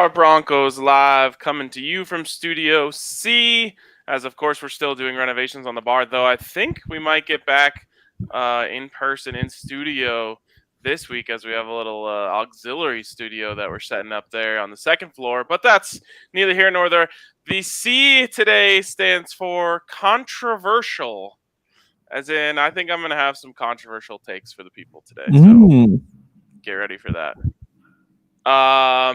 Denver Broncos live, coming to you from Studio C. As of course, we're still doing renovations on the bar, though I think we might get back in person in studio this week, as we have a little auxiliary studio that we're setting up there on the second floor. But that's neither here nor there. The C today stands for controversial, as in I think I'm going to have some controversial takes for the people today. So get ready for that.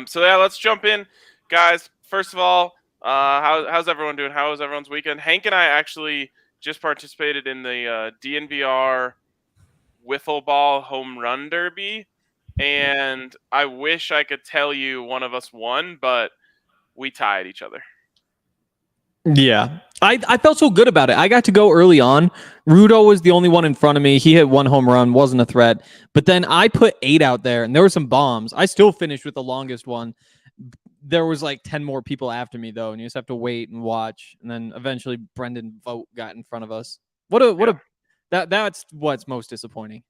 So yeah, let's jump in, guys. First of all, how's everyone doing? How was everyone's weekend? Hank and I actually just participated in the DNVR wiffle ball home run derby, and I wish I could tell you one of us won, but we tied each other. Yeah, I felt so good about it. I got to go early on. Rudo was the only one in front of me. He hit one home run, wasn't a threat. But then I put 8 out there, and there were some bombs. I still finished with the longest one. There was like 10 more people after me, though, and you just have to wait and watch. And then eventually Brendan Vogt got in front of us. That's what's most disappointing.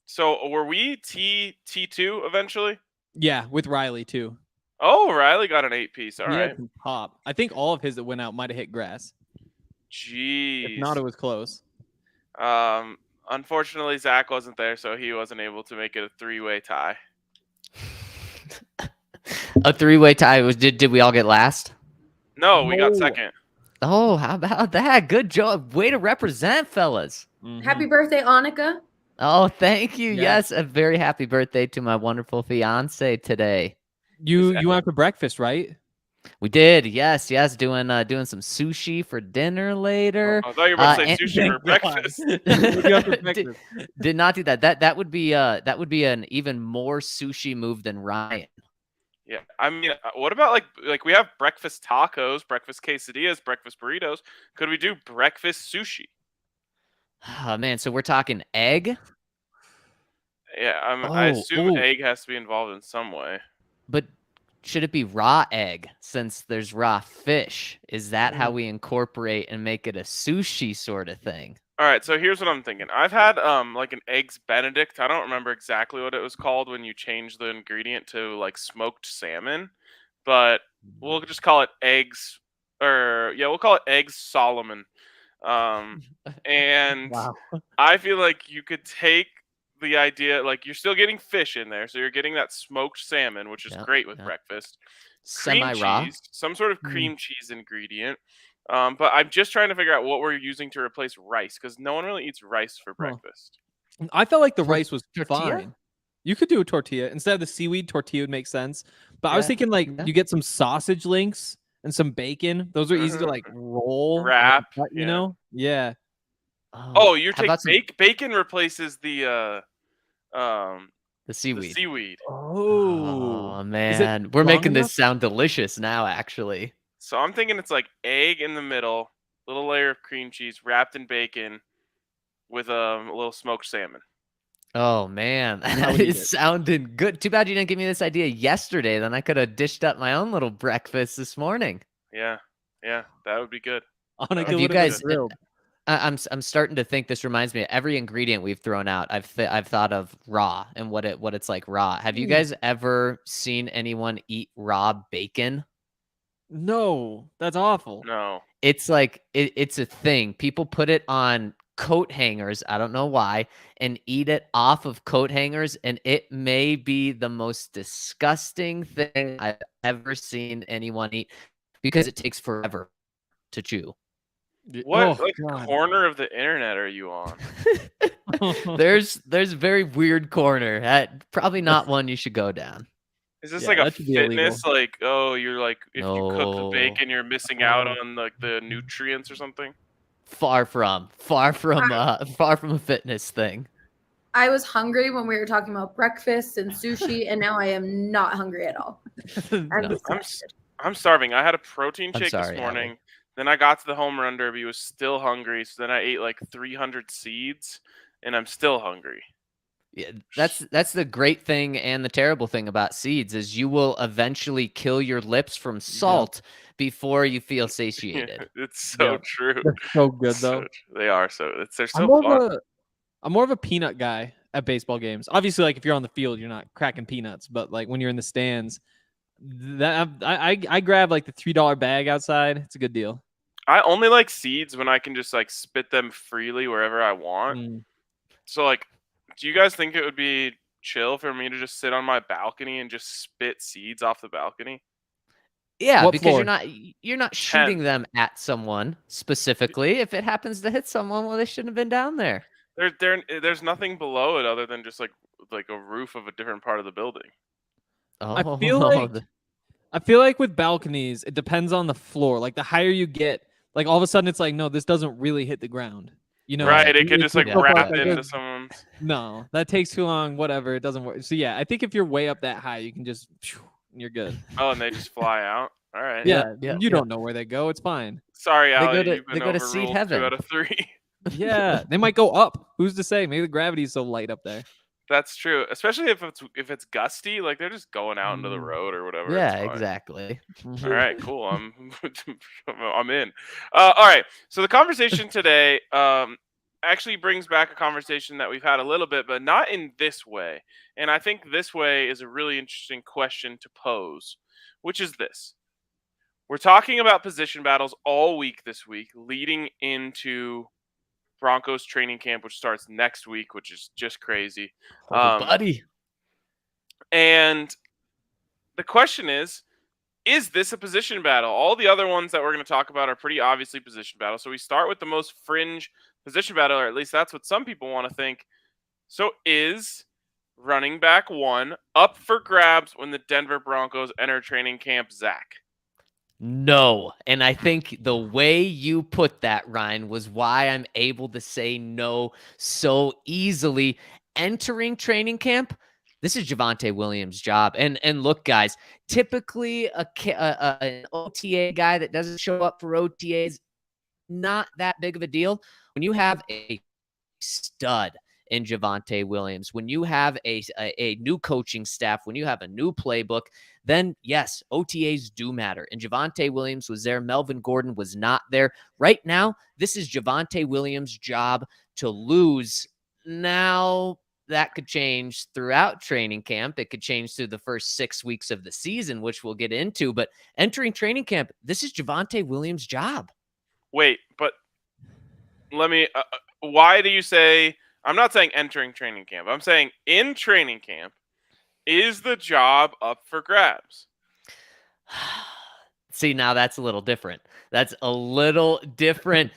So were we T2 eventually? Yeah, with Riley, too. Oh, Riley got an 8-piece. All right. Pop. I think all of his that went out might have hit grass. Jeez. If not, it was close. Unfortunately, Zach wasn't there, so he wasn't able to make it a 3-way tie. A 3-way tie was did we all get last? No, we got second. Oh, how about that? Good job. Way to represent, fellas. Mm-hmm. Happy birthday, Annika. Oh, thank you. Yes, a very happy birthday to my wonderful fiance today. You went for breakfast, right? We did, yes, doing some sushi for dinner later. I thought you were about to say sushi for breakfast. Did not do that. That would be an even more sushi move than Ryan. Yeah, I mean, what about like we have breakfast tacos, breakfast quesadillas, breakfast burritos? Could we do breakfast sushi? Oh man, so we're talking egg? Yeah, I assume egg has to be involved in some way. But should it be raw egg since there's raw fish? Is that how we incorporate and make it a sushi sort of thing? All right, so here's what I'm thinking. I've had like an eggs Benedict. I don't remember exactly what it was called when you change the ingredient to like smoked salmon, but we'll just call it eggs, we'll call it eggs Solomon. And wow. I feel like you could take the idea, like you're still getting fish in there, so you're getting that smoked salmon, which is great with breakfast. Semi-raw, some sort of cream cheese ingredient. But I'm just trying to figure out what we're using to replace rice, because no one really eats rice for breakfast. I felt like the rice was fine. You could do a tortilla instead of the seaweed. Tortilla would make sense, but I was thinking you get some sausage links and some bacon. Those are easy to like roll, wrap, you know? Yeah. Oh, you're taking bacon replaces the seaweed. The seaweed. Oh man, we're making this sound delicious now, actually. So I'm thinking it's like egg in the middle, little layer of cream cheese wrapped in bacon, with a little smoked salmon. Oh man, that is sounding good. Too bad you didn't give me this idea yesterday. Then I could have dished up my own little breakfast this morning. Yeah, that would be good. Have you guys? I'm starting to think this reminds me of every ingredient we've thrown out. I've thought of raw and what it's like raw. Have you guys ever seen anyone eat raw bacon? No, that's awful. No, it's like it's a thing. People put it on coat hangers. I don't know why, and eat it off of coat hangers, and it may be the most disgusting thing I've ever seen anyone eat because it takes forever to chew. What corner of the internet are you on? There's a very weird corner. Probably not one you should go down. Is this like a fitness? Like, you're like, if you cook the bacon, you're missing out on like the nutrients or something? Far from a fitness thing. I was hungry when we were talking about breakfast and sushi, and now I am not hungry at all. I'm starving. I had a protein shake this morning. Allie. Then I got to the home run derby, was still hungry. So then I ate like 300 seeds, and I'm still hungry. Yeah, that's the great thing and the terrible thing about seeds is you will eventually kill your lips from salt before you feel satiated. It's so true. They're so good though. They are they're so fun. I'm more of a peanut guy at baseball games. Obviously, like if you're on the field, you're not cracking peanuts, but like when you're in the stands, That I grab like the $3 bag outside. It's a good deal. I only like seeds when I can just like spit them freely wherever I want. Mm. So like, do you guys think it would be chill for me to just sit on my balcony and just spit seeds off the balcony? Yeah, What because floor? you're not 10. shooting them at someone specifically. If it happens to hit someone, well, they shouldn't have been down there. There's nothing below it other than just like a roof of a different part of the building. I Oh, feel like I feel like with balconies, it depends on the floor. Like the higher you get, like all of a sudden it's like, no, this doesn't really hit the ground. You know, Right, it could just like Yeah, wrap yeah. into someone's. No, that takes too long. Whatever, it doesn't work. So yeah, I think if you're way up that high, you can just you're good. Oh, and they just fly out. All right. Yeah, yeah, you don't know where they go. It's fine. Sorry, They Ali, go to- you've they been go to seed overruled 2 heaven. out of 3. Yeah, they might go up. Who's to say? Maybe the gravity's so light up there. That's true, especially if it's gusty. Like they're just going out into the Mm. road or whatever. Yeah, it's fine. exactly. All right, cool. I'm in. All right. So the conversation today actually brings back a conversation that we've had a little bit, but not in this way. And I think this way is a really interesting question to pose, which is this: we're talking about position battles all week this week, leading into Broncos training camp, which starts next week, which is just crazy. Oh, buddy. And the question is this a position battle? All the other ones that we're going to talk about are pretty obviously position battles. So we start with the most fringe position battle, or at least that's what some people want to think. So is running back 1 up for grabs when the Denver Broncos enter training camp, Zach? No. And I think the way you put that, Ryan, was why I'm able to say no so easily. Entering training camp, this is Javonte Williams' job. And look, guys, typically an OTA guy that doesn't show up for OTAs, not that big of a deal. When you have a stud in Javonte Williams, when you have a new coaching staff, when you have a new playbook, then yes, OTAs do matter. And Javonte Williams was there. Melvin Gordon was not there. Right now, this is Javonte Williams' job to lose. Now, that could change throughout training camp. It could change through the first 6 weeks of the season, which we'll get into. But entering training camp, this is Javonte Williams' job. Wait, but let me. Why do you say? I'm not saying entering training camp. I'm saying in training camp, is the job up for grabs? See, now that's a little different. That's a little different.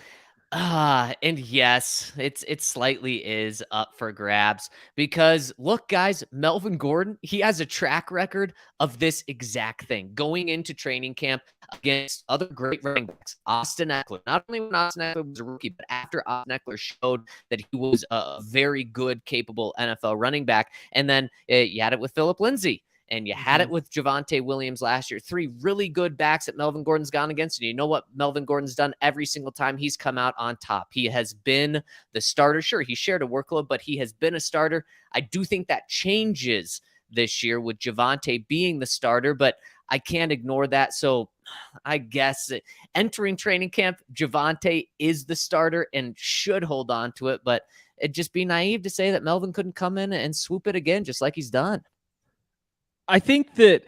And yes, it slightly is up for grabs because look, guys, Melvin Gordon, he has a track record of this exact thing going into training camp against other great running backs. Austin Eckler, not only when Austin Eckler was a rookie, but after Austin Eckler showed that he was a very good, capable NFL running back. And then you had it with Phillip Lindsay. And you had it with Javonte Williams last year. 3 really good backs that Melvin Gordon's gone against. And you know what Melvin Gordon's done every single time he's come out on top? He has been the starter. Sure, he shared a workload, but he has been a starter. I do think that changes this year with Javonte being the starter, but I can't ignore that. So I guess entering training camp, Javonte is the starter and should hold on to it. But it'd just be naive to say that Melvin couldn't come in and swoop it again, just like he's done. I think that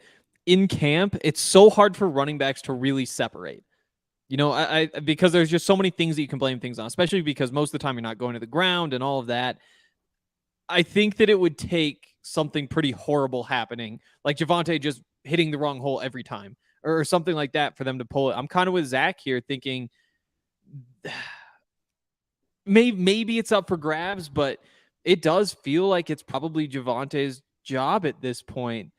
in camp, it's so hard for running backs to really separate. You know, I because there's just so many things that you can blame things on, especially because most of the time you're not going to the ground and all of that. I think that it would take something pretty horrible happening, like Javonte just hitting the wrong hole every time or something like that for them to pull it. I'm kind of with Zach here thinking maybe it's up for grabs, but it does feel like it's probably Javonte's job at this point.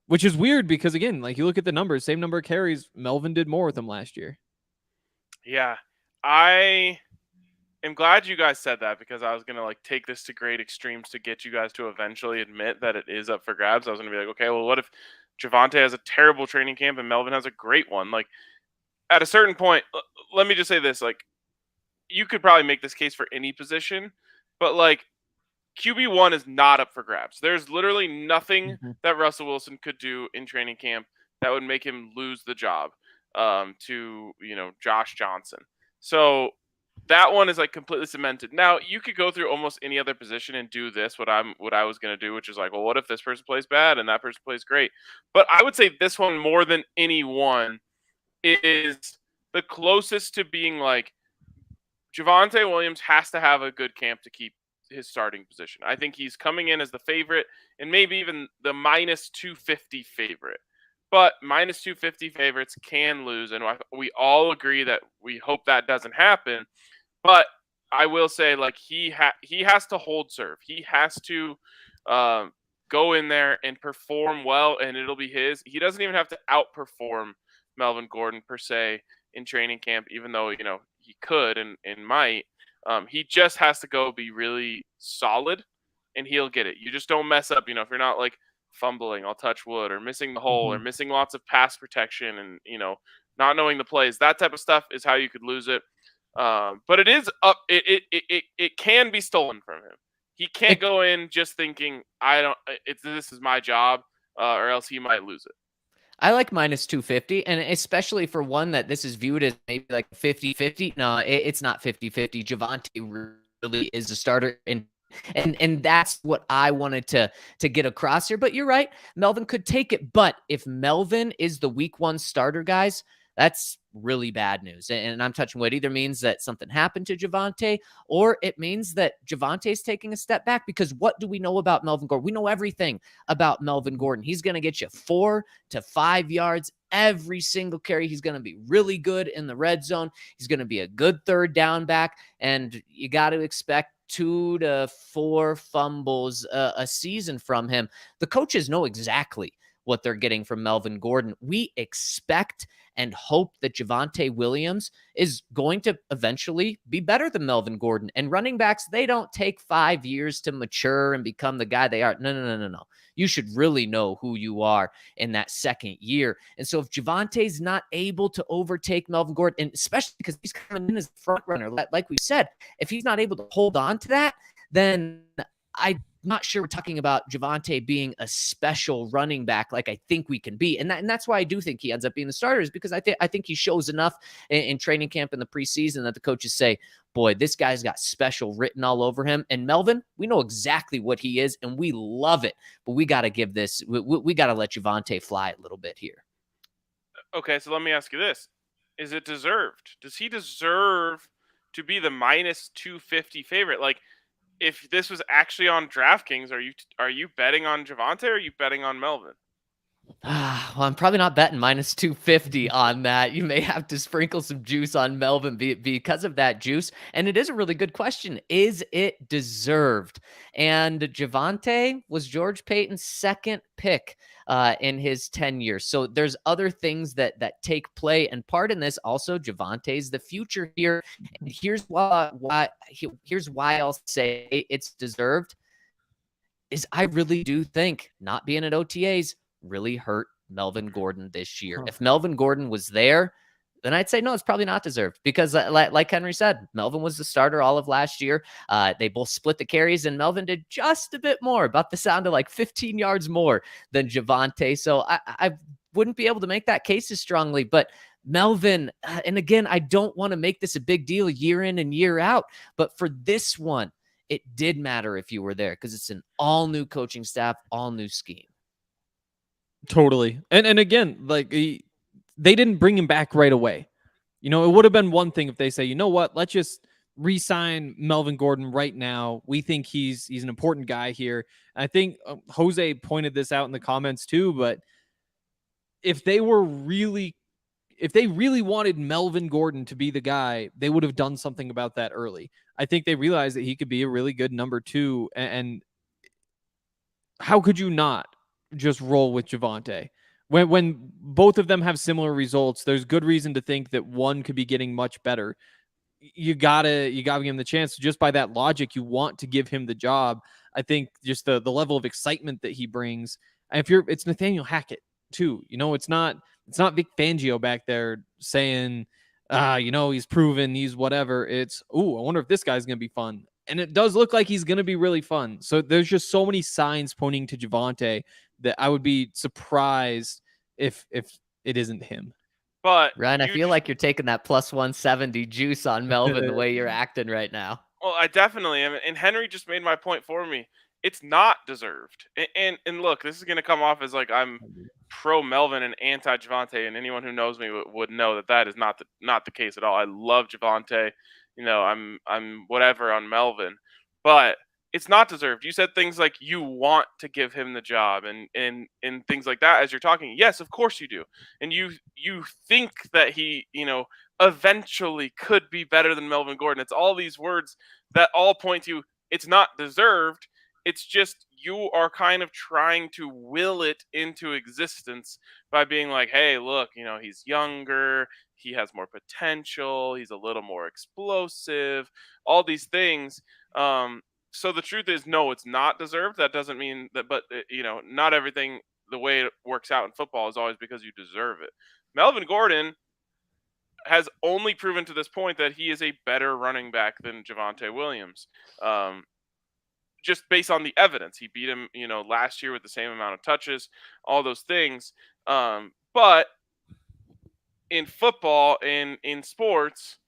Which is weird because, again, like you look at the numbers, same number of carries, Melvin did more with them last year. Yeah, I am glad you guys said that because I was going to like take this to great extremes to get you guys to eventually admit that it is up for grabs. I was going to be like, okay, well, what if Javonte has a terrible training camp and Melvin has a great one? Like at a certain point, let me just say this, like you could probably make this case for any position, but like QB1 is not up for grabs. There's literally nothing that Russell Wilson could do in training camp that would make him lose the job to, Josh Johnson. So that one is like completely cemented. Now you could go through almost any other position and do this. What I was gonna do, which is like, well, what if this person plays bad and that person plays great? But I would say this one more than any one is the closest to being like Javonte Williams has to have a good camp to keep his starting position. I think he's coming in as the favorite and maybe even the minus 250 favorite. But minus 250 favorites can lose, and we all agree that we hope that doesn't happen. But I will say, like, he has to hold serve. He has to go in there and perform well, and it'll be his. He doesn't even have to outperform Melvin Gordon per se in training camp, even though he could and might. He just has to go be really solid, and he'll get it. You just don't mess up. If you're not like fumbling, I'll touch wood, or missing the hole, or missing lots of pass protection, and not knowing the plays. That type of stuff is how you could lose it. But it is up. It can be stolen from him. He can't go in just thinking this is my job, or else he might lose it. I like minus 250, and especially for one that this is viewed as maybe like 50-50. No, it's not 50-50. Javonte really is a starter, and that's what I wanted to get across here. But you're right, Melvin could take it. But if Melvin is the week 1 starter, guys, that's really bad news. And I'm touching what either means that something happened to Javonte, or it means that Javonte is taking a step back. Because what do we know about Melvin Gordon? We know everything about Melvin Gordon. He's going to get you 4 to 5 yards every single carry. He's going to be really good in the red zone. He's going to be a good third down back. And you got to expect 2 to 4 fumbles a season from him. The coaches know exactly what they're getting from Melvin Gordon. We expect and hope that Javonte Williams is going to eventually be better than Melvin Gordon. And running backs, they don't take 5 years to mature and become the guy they are. No. You should really know who you are in that second year. And so if Javonte's not able to overtake Melvin Gordon, and especially because he's coming in as a front runner, like we said, if he's not able to hold on to that, then I'm not sure we're talking about Javonte being a special running back like I think we can be. And that's why I do think he ends up being the starter, is because I think he shows enough in training camp in the preseason that the coaches say, boy, this guy's got special written all over him. And Melvin, we know exactly what he is, and we love it. But we got to give this, we got to let Javonte fly a little bit here. Okay, so let me ask you this. Is it deserved? Does he deserve to be the minus 250 favorite? Like, if this was actually on DraftKings, are you betting on Javonte, or are you betting on Melvin? Well, I'm probably not betting minus 250 on that. You may have to sprinkle some juice on Melvin because of that juice. And it is a really good question. Is it deserved? And Javonte was George Payton's second pick in his tenure. So there's other things that take play. And part in this also, Javonte's the future here. And here's why I'll say it's deserved is I really do think not being at OTAs really hurt Melvin Gordon this year. If Melvin Gordon was there, then I'd say no, it's probably not deserved, because like Henry said, Melvin was the starter all of last year. They both split the carries, and Melvin did just a bit more, about the sound of like 15 yards more than Javonte. So I wouldn't be able to make that case as strongly, but Melvin, and again, I don't want to make this a big deal year in and year out, but for this one, it did matter if you were there, because it's an all new coaching staff, all new scheme. Totally. And again, like they didn't bring him back right away. It would have been one thing if they say, you know what, let's just re-sign Melvin Gordon right now. We think he's an important guy here. I think Jose pointed this out in the comments too, but if they really wanted Melvin Gordon to be the guy, they would have done something about that early. I think they realized that he could be a really good number 2, and how could you not just roll with Javonte? When both of them have similar results, there's good reason to think that one could be getting much better. You gotta give him the chance. Just by that logic, you want to give him the job. I think just the level of excitement that he brings. And it's Nathaniel Hackett too. It's not Vic Fangio back there saying, he's proven, he's whatever. It's, I wonder if this guy's gonna be fun. And it does look like he's going to be really fun. So there's just so many signs pointing to Javonte that I would be surprised if it isn't him. But Ryan, I feel like you're taking that plus 170 juice on Melvin the way you're acting right now. well, I definitely am, and Henry just made my point for me. It's not deserved, and look, this is going to come off as like I'm pro Melvin and anti Javonte, and anyone who knows me would know that that is not the case at all. I love Javonte, I'm whatever on Melvin, but it's not deserved. You said things like you want to give him the job, and things like that as you're talking. Yes, of course you do, and you think that he eventually could be better than Melvin Gordon. It's all these words that all point to it's not deserved. It's just you are kind of trying to will it into existence by being like, hey, look, he's younger, he has more potential, he's a little more explosive, all these things. So the truth is, no, it's not deserved. That doesn't mean that, but not everything the way it works out in football is always because you deserve it. Melvin Gordon has only proven to this point that he is a better running back than Javonte Williams. Just based on the evidence. He beat him, last year with the same amount of touches, all those things. But in football, in sports,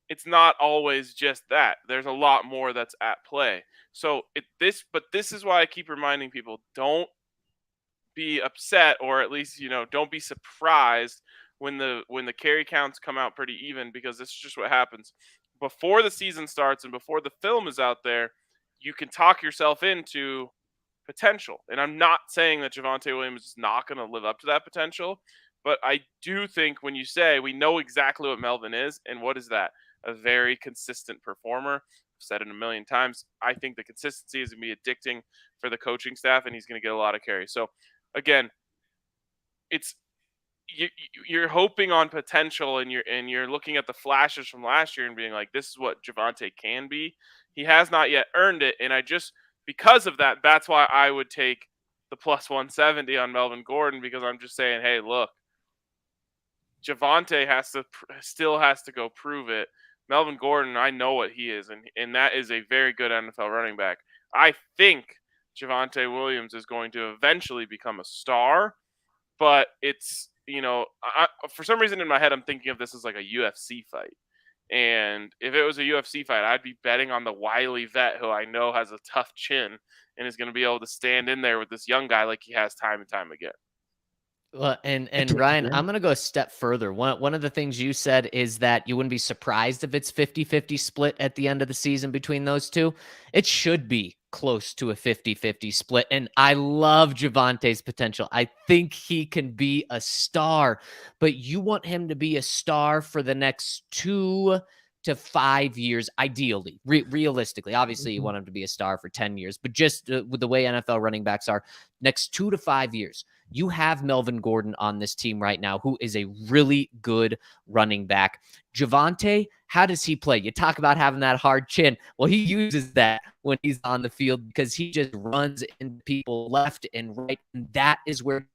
it's not always just that. There's a lot more that's at play. So this is why I keep reminding people, don't be upset, or at least, don't be surprised when the carry counts come out pretty even, because this is just what happens. Before the season starts and before the film is out there, you can talk yourself into potential. And I'm not saying that Javonte Williams is not going to live up to that potential, but I do think when you say we know exactly what Melvin is, and what is that? A very consistent performer. I've said it a million times. I think the consistency is going to be addicting for the coaching staff, and he's going to get a lot of carries. So again, you're hoping on potential, and you're looking at the flashes from last year and being like, this is what Javonte can be. He has not yet earned it, and because of that, that's why I would take the plus 170 on Melvin Gordon, because I'm just saying, hey, look, Javonte still has to go prove it. Melvin Gordon, I know what he is, and that is a very good NFL running back. I think Javonte Williams is going to eventually become a star, but it's, for some reason in my head, I'm thinking of this as like a UFC fight. And if it was a UFC fight, I'd be betting on the wily vet who I know has a tough chin and is going to be able to stand in there with this young guy like he has time and time again. Well, and Ryan, I'm going to go a step further. One of the things you said is that you wouldn't be surprised if it's 50-50 split at the end of the season between those two. It should be close to a 50-50 split. And I love Javonte's potential. I think he can be a star, but you want him to be a star for the next 2 to 5 years, ideally, realistically. Obviously, you want him to be a star for 10 years, but just with the way NFL running backs are, next 2 to 5 years, you have Melvin Gordon on this team right now, who is a really good running back. Javonte, how does he play? You talk about having that hard chin. Well, he uses that when he's on the field because he just runs into people left and right. And that is where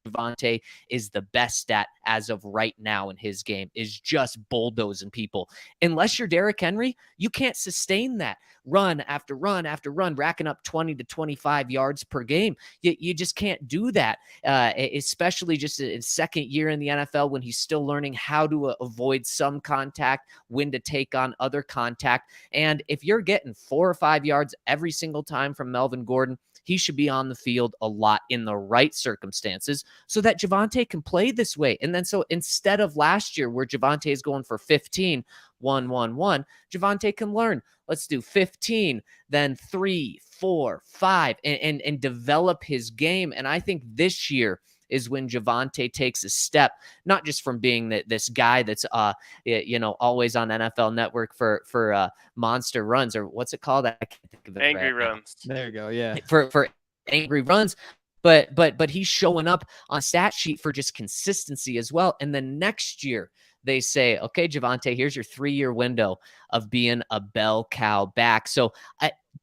Javonte is the best at as of right now in his game, is just bulldozing people. Unless you're Derrick Henry, you can't sustain that run after run after run, racking up 20 to 25 yards per game. You just can't do that, especially just in second year in the NFL when he's still learning how to avoid some contact, when to take on other contact. And if you're getting 4 or 5 yards every single time from Melvin Gordon, he should be on the field a lot in the right circumstances so that Javonte can play this way. And then so instead of last year where Javonte is going for 15, 1, 1, 1, Javonte can learn. Let's do 15, then 3, 4, 5, and develop his game. And I think this year is when Javonte takes a step, not just from being this guy that's always on NFL Network for monster runs, or what's it called? I can't think of it. Angry runs. There you go. Yeah. For angry runs. But he's showing up on stat sheet for just consistency as well. And then next year they say, okay, Javonte, here's your 3-year window of being a bell cow back. So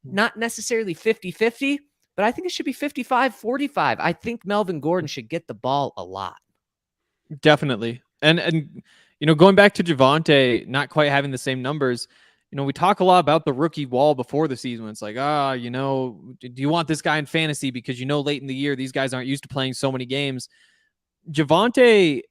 not necessarily 50-50, but I think it should be 55-45. I think Melvin Gordon should get the ball a lot. Definitely. And going back to Javonte not quite having the same numbers, we talk a lot about the rookie wall before the season. It's like, do you want this guy in fantasy? Because late in the year, these guys aren't used to playing so many games. Javonte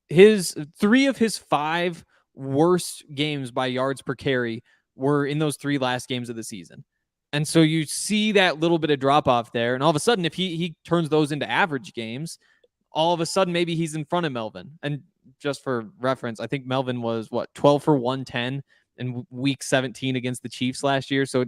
his 3 of his 5 worst games by yards per carry were in those 3 last games of the season. And so you see that little bit of drop off there. And all of a sudden, if he turns those into average games, all of a sudden, maybe he's in front of Melvin. And just for reference, I think Melvin was 12 for 110 in week 17 against the Chiefs last year. So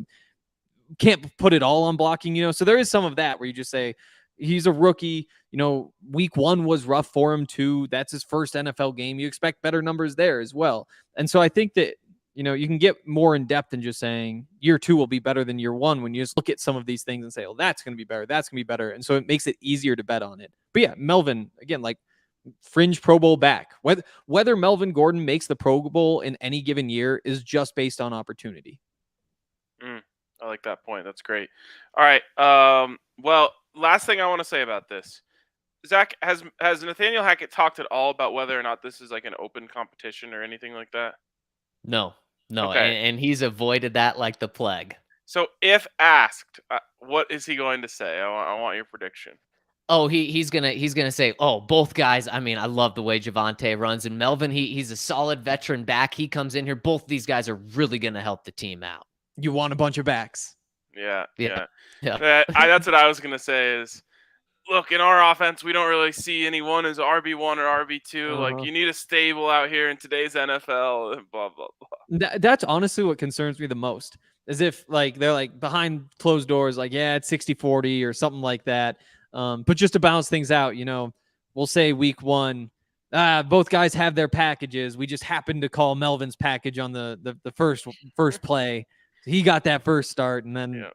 can't put it all on blocking, So there is some of that where you just say he's a rookie. Week 1 was rough for him too. That's his first NFL game. You expect better numbers there as well. And so I think that, you can get more in depth than just saying year 2 will be better than year 1 when you just look at some of these things and say, oh, that's going to be better. That's going to be better. And so it makes it easier to bet on it. But yeah, Melvin, again, like fringe Pro Bowl back. Whether Melvin Gordon makes the Pro Bowl in any given year is just based on opportunity. I like that point. That's great. All right. Well, last thing I want to say about this. Zach, has Nathaniel Hackett talked at all about whether or not this is like an open competition or anything like that? No. Okay. And he's avoided that like the plague. So if asked, what is he going to say? I want your prediction. Oh, he's gonna say, oh, both guys. I mean, I love the way Javonte runs, and Melvin. He's a solid veteran back. He comes in here. Both these guys are really gonna help the team out. You want a bunch of backs. Yeah. That's what I was gonna say is, look, in our offense, we don't really see anyone as RB1 or RB2. Like, you need a stable out here in today's NFL. Blah blah blah. That's honestly what concerns me the most. As if like they're like behind closed doors, like it's 60-40 or something like that. But just to balance things out, we'll say week 1, both guys have their packages. We just happened to call Melvin's package on the first play. He got that first start, and then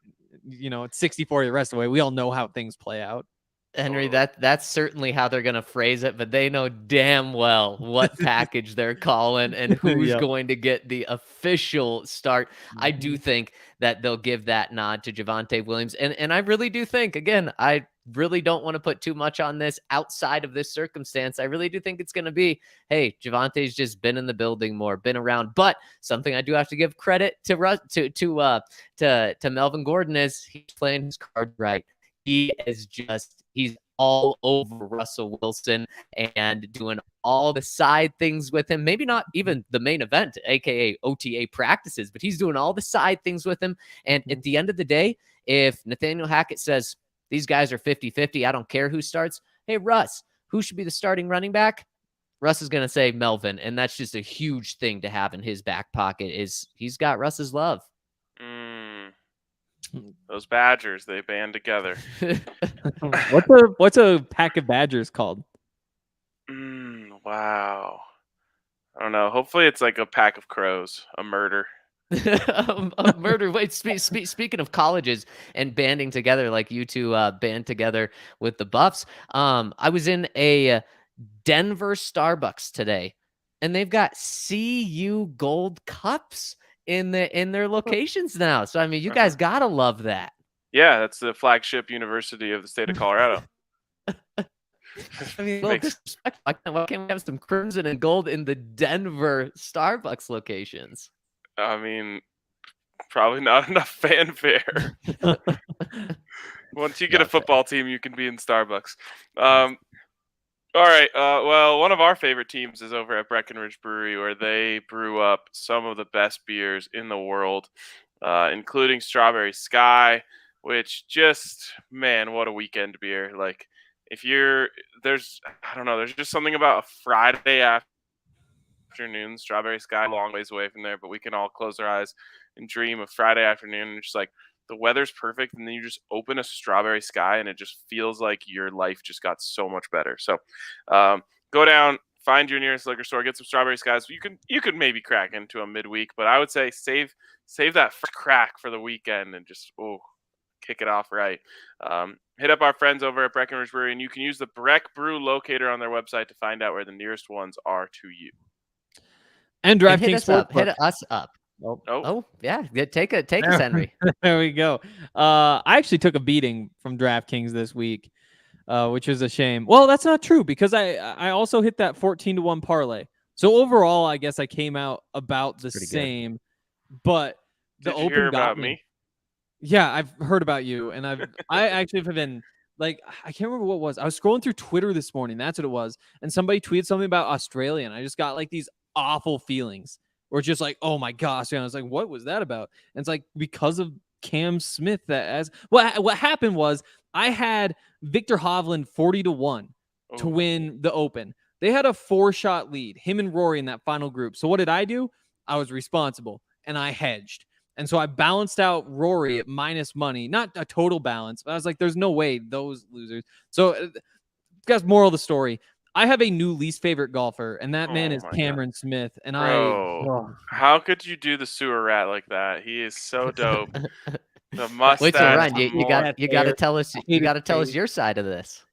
it's 60-40 the rest of the way. We all know how things play out. Henry, that's certainly how they're going to phrase it, but they know damn well what package they're calling and who's going to get the official start. I do think that they'll give that nod to Javonte Williams. And I really do think, again, I really don't want to put too much on this outside of this circumstance. I really do think it's going to be, hey, Javonte's just been in the building more, been around. But something I do have to give credit to Melvin Gordon is he's playing his card right. He's all over Russell Wilson and doing all the side things with him. Maybe not even the main event, aka OTA practices, but he's doing all the side things with him. And at the end of the day, if Nathaniel Hackett says these guys are 50-50, I don't care who starts. Hey, Russ, who should be the starting running back? Russ is going to say Melvin, and that's just a huge thing to have in his back pocket. Is he's got Russ's love. Those Badgers, they band together. What's a pack of Badgers called? Wow. I don't know. Hopefully it's like a pack of crows, a murder. A murder. Wait, speaking of colleges and banding together, like you two band together with the Buffs. I was in a Denver Starbucks today, and they've got CU Gold Cups in their locations now. So I mean, you guys gotta love that. Yeah, that's the flagship university of the state of Colorado. I mean, why can't we have some crimson and gold in the Denver Starbucks locations? I mean, probably not enough fanfare. Once you get a football team, you can be in Starbucks. All right. Well, one of our favorite teams is over at Breckenridge Brewery, where they brew up some of the best beers in the world, including Strawberry Sky, which man, what a weekend beer. Like, there's just something about a Friday afternoon. Strawberry Sky, a long ways away from there, but we can all close our eyes and dream of Friday afternoon, and just like the weather's perfect, and then you just open a Strawberry Sky, and it just feels like your life just got so much better. So go down, find your nearest liquor store, get some Strawberry Skies. You could maybe crack into a midweek, but I would say save that first crack for the weekend and just kick it off right. Hit up our friends over at Breckenridge Brewery, and you can use the Breck Brew locator on their website to find out where the nearest ones are to you. And DraftKings Sportsbook. Hit us up. Oh, yeah. Take us, Henry. There we go. I actually took a beating from DraftKings this week, which is a shame. Well, that's not true because I also hit that 14-1 parlay. So overall, I guess I came out about the same. But the Did you open hear got about me? Yeah, I've heard about you, and I actually have been like I can't remember what it was. I was scrolling through Twitter this morning. That's what it was. And somebody tweeted something about Australia, and I just got like these awful feelings. Or it's just like, oh my gosh. And I was like, what was that about? And it's like because of Cam Smith. That as what happened was I had Victor Hovland 40-1 to win the Open. They had a 4-shot lead, him and Rory in that final group. So what did I do? I was responsible and I hedged. And so I balanced out Rory at minus money, not a total balance, but I was like, there's no way those losers. So guys, moral of the story. I have a new least favorite golfer, and that man is Cameron Smith. And how could you do the sewer rat like that? He is so dope. The mustache. Wait, so Ryan, you got to tell us your side of this.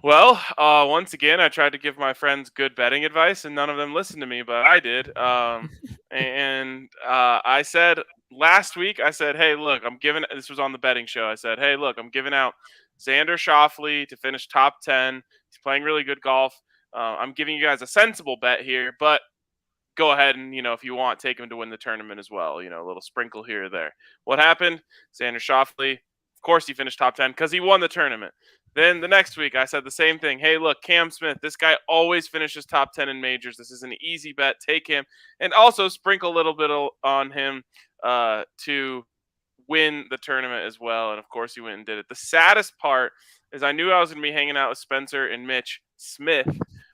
Well, once again, I tried to give my friends good betting advice, and none of them listened to me, but I did. I said last week, I said, hey, look, this was on the betting show. I said, hey, look, I'm giving out Xander Schauffele to finish top 10. He's playing really good golf. I'm giving you guys a sensible bet here, but go ahead and, if you want, take him to win the tournament as well. A little sprinkle here or there. What happened? Xander Schauffele, of course, he finished top 10 because he won the tournament. Then the next week, I said the same thing. Hey, look, Cam Smith, this guy always finishes top 10 in majors. This is an easy bet. Take him. And also sprinkle a little bit on him to win the tournament as well. And, of course, he went and did it. The saddest part is I knew I was going to be hanging out with Spencer and Mitch Smith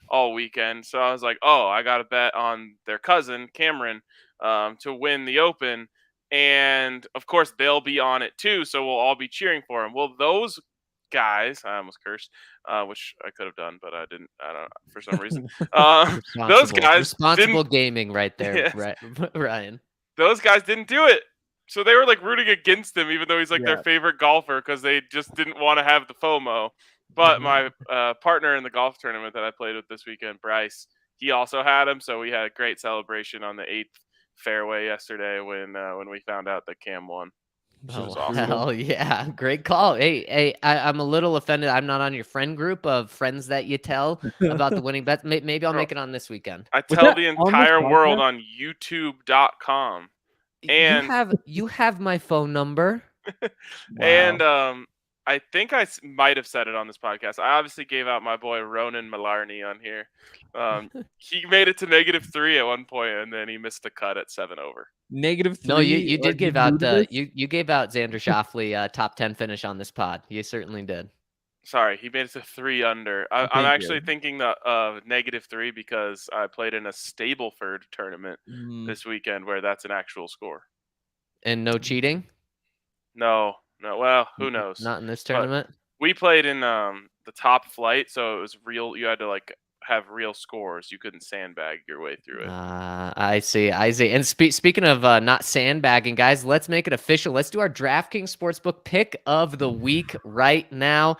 all weekend. So I was like, oh, I got to bet on their cousin, Cameron, to win the Open. And, of course, they'll be on it too. So we'll all be cheering for him. Well, those guys, I almost cursed, which I could have done, but I didn't. I don't know, for some reason. Those guys, responsible gaming right there, Yes. right, Ryan. Those guys didn't do it, so they were like rooting against him, even though he's like their favorite golfer, because they just didn't want to have the FOMO. But my partner in the golf tournament that I played with this weekend, Bryce, he also had him, so we had a great celebration on the 8th fairway yesterday when we found out that Cam won. Awesome. Hell yeah. Great call. Hey, I'm a little offended. I'm not on your friend group of friends that you tell about the winning bets. Maybe I'll make it on this weekend. I tell the entire world on youtube.com. And you have my phone number. Wow. And I think I might have said it on this podcast. I obviously gave out my boy Ronan Malarney on here. He made it to -3 at one point, and then he missed the cut at 7 over. -3. No, you did give out you gave out Xander Schauffele top 10 finish on this pod. You certainly did. Sorry, he made it to 3 under. I'm actually thinking of -3 because I played in a Stableford tournament this weekend where that's an actual score. And no cheating? No. Well, who knows? Not in this tournament. But we played in the top flight, so it was real. You had to have real scores. You couldn't sandbag your way through it. I see. And speaking of not sandbagging, guys, let's make it official. Let's do our DraftKings Sportsbook pick of the week right now.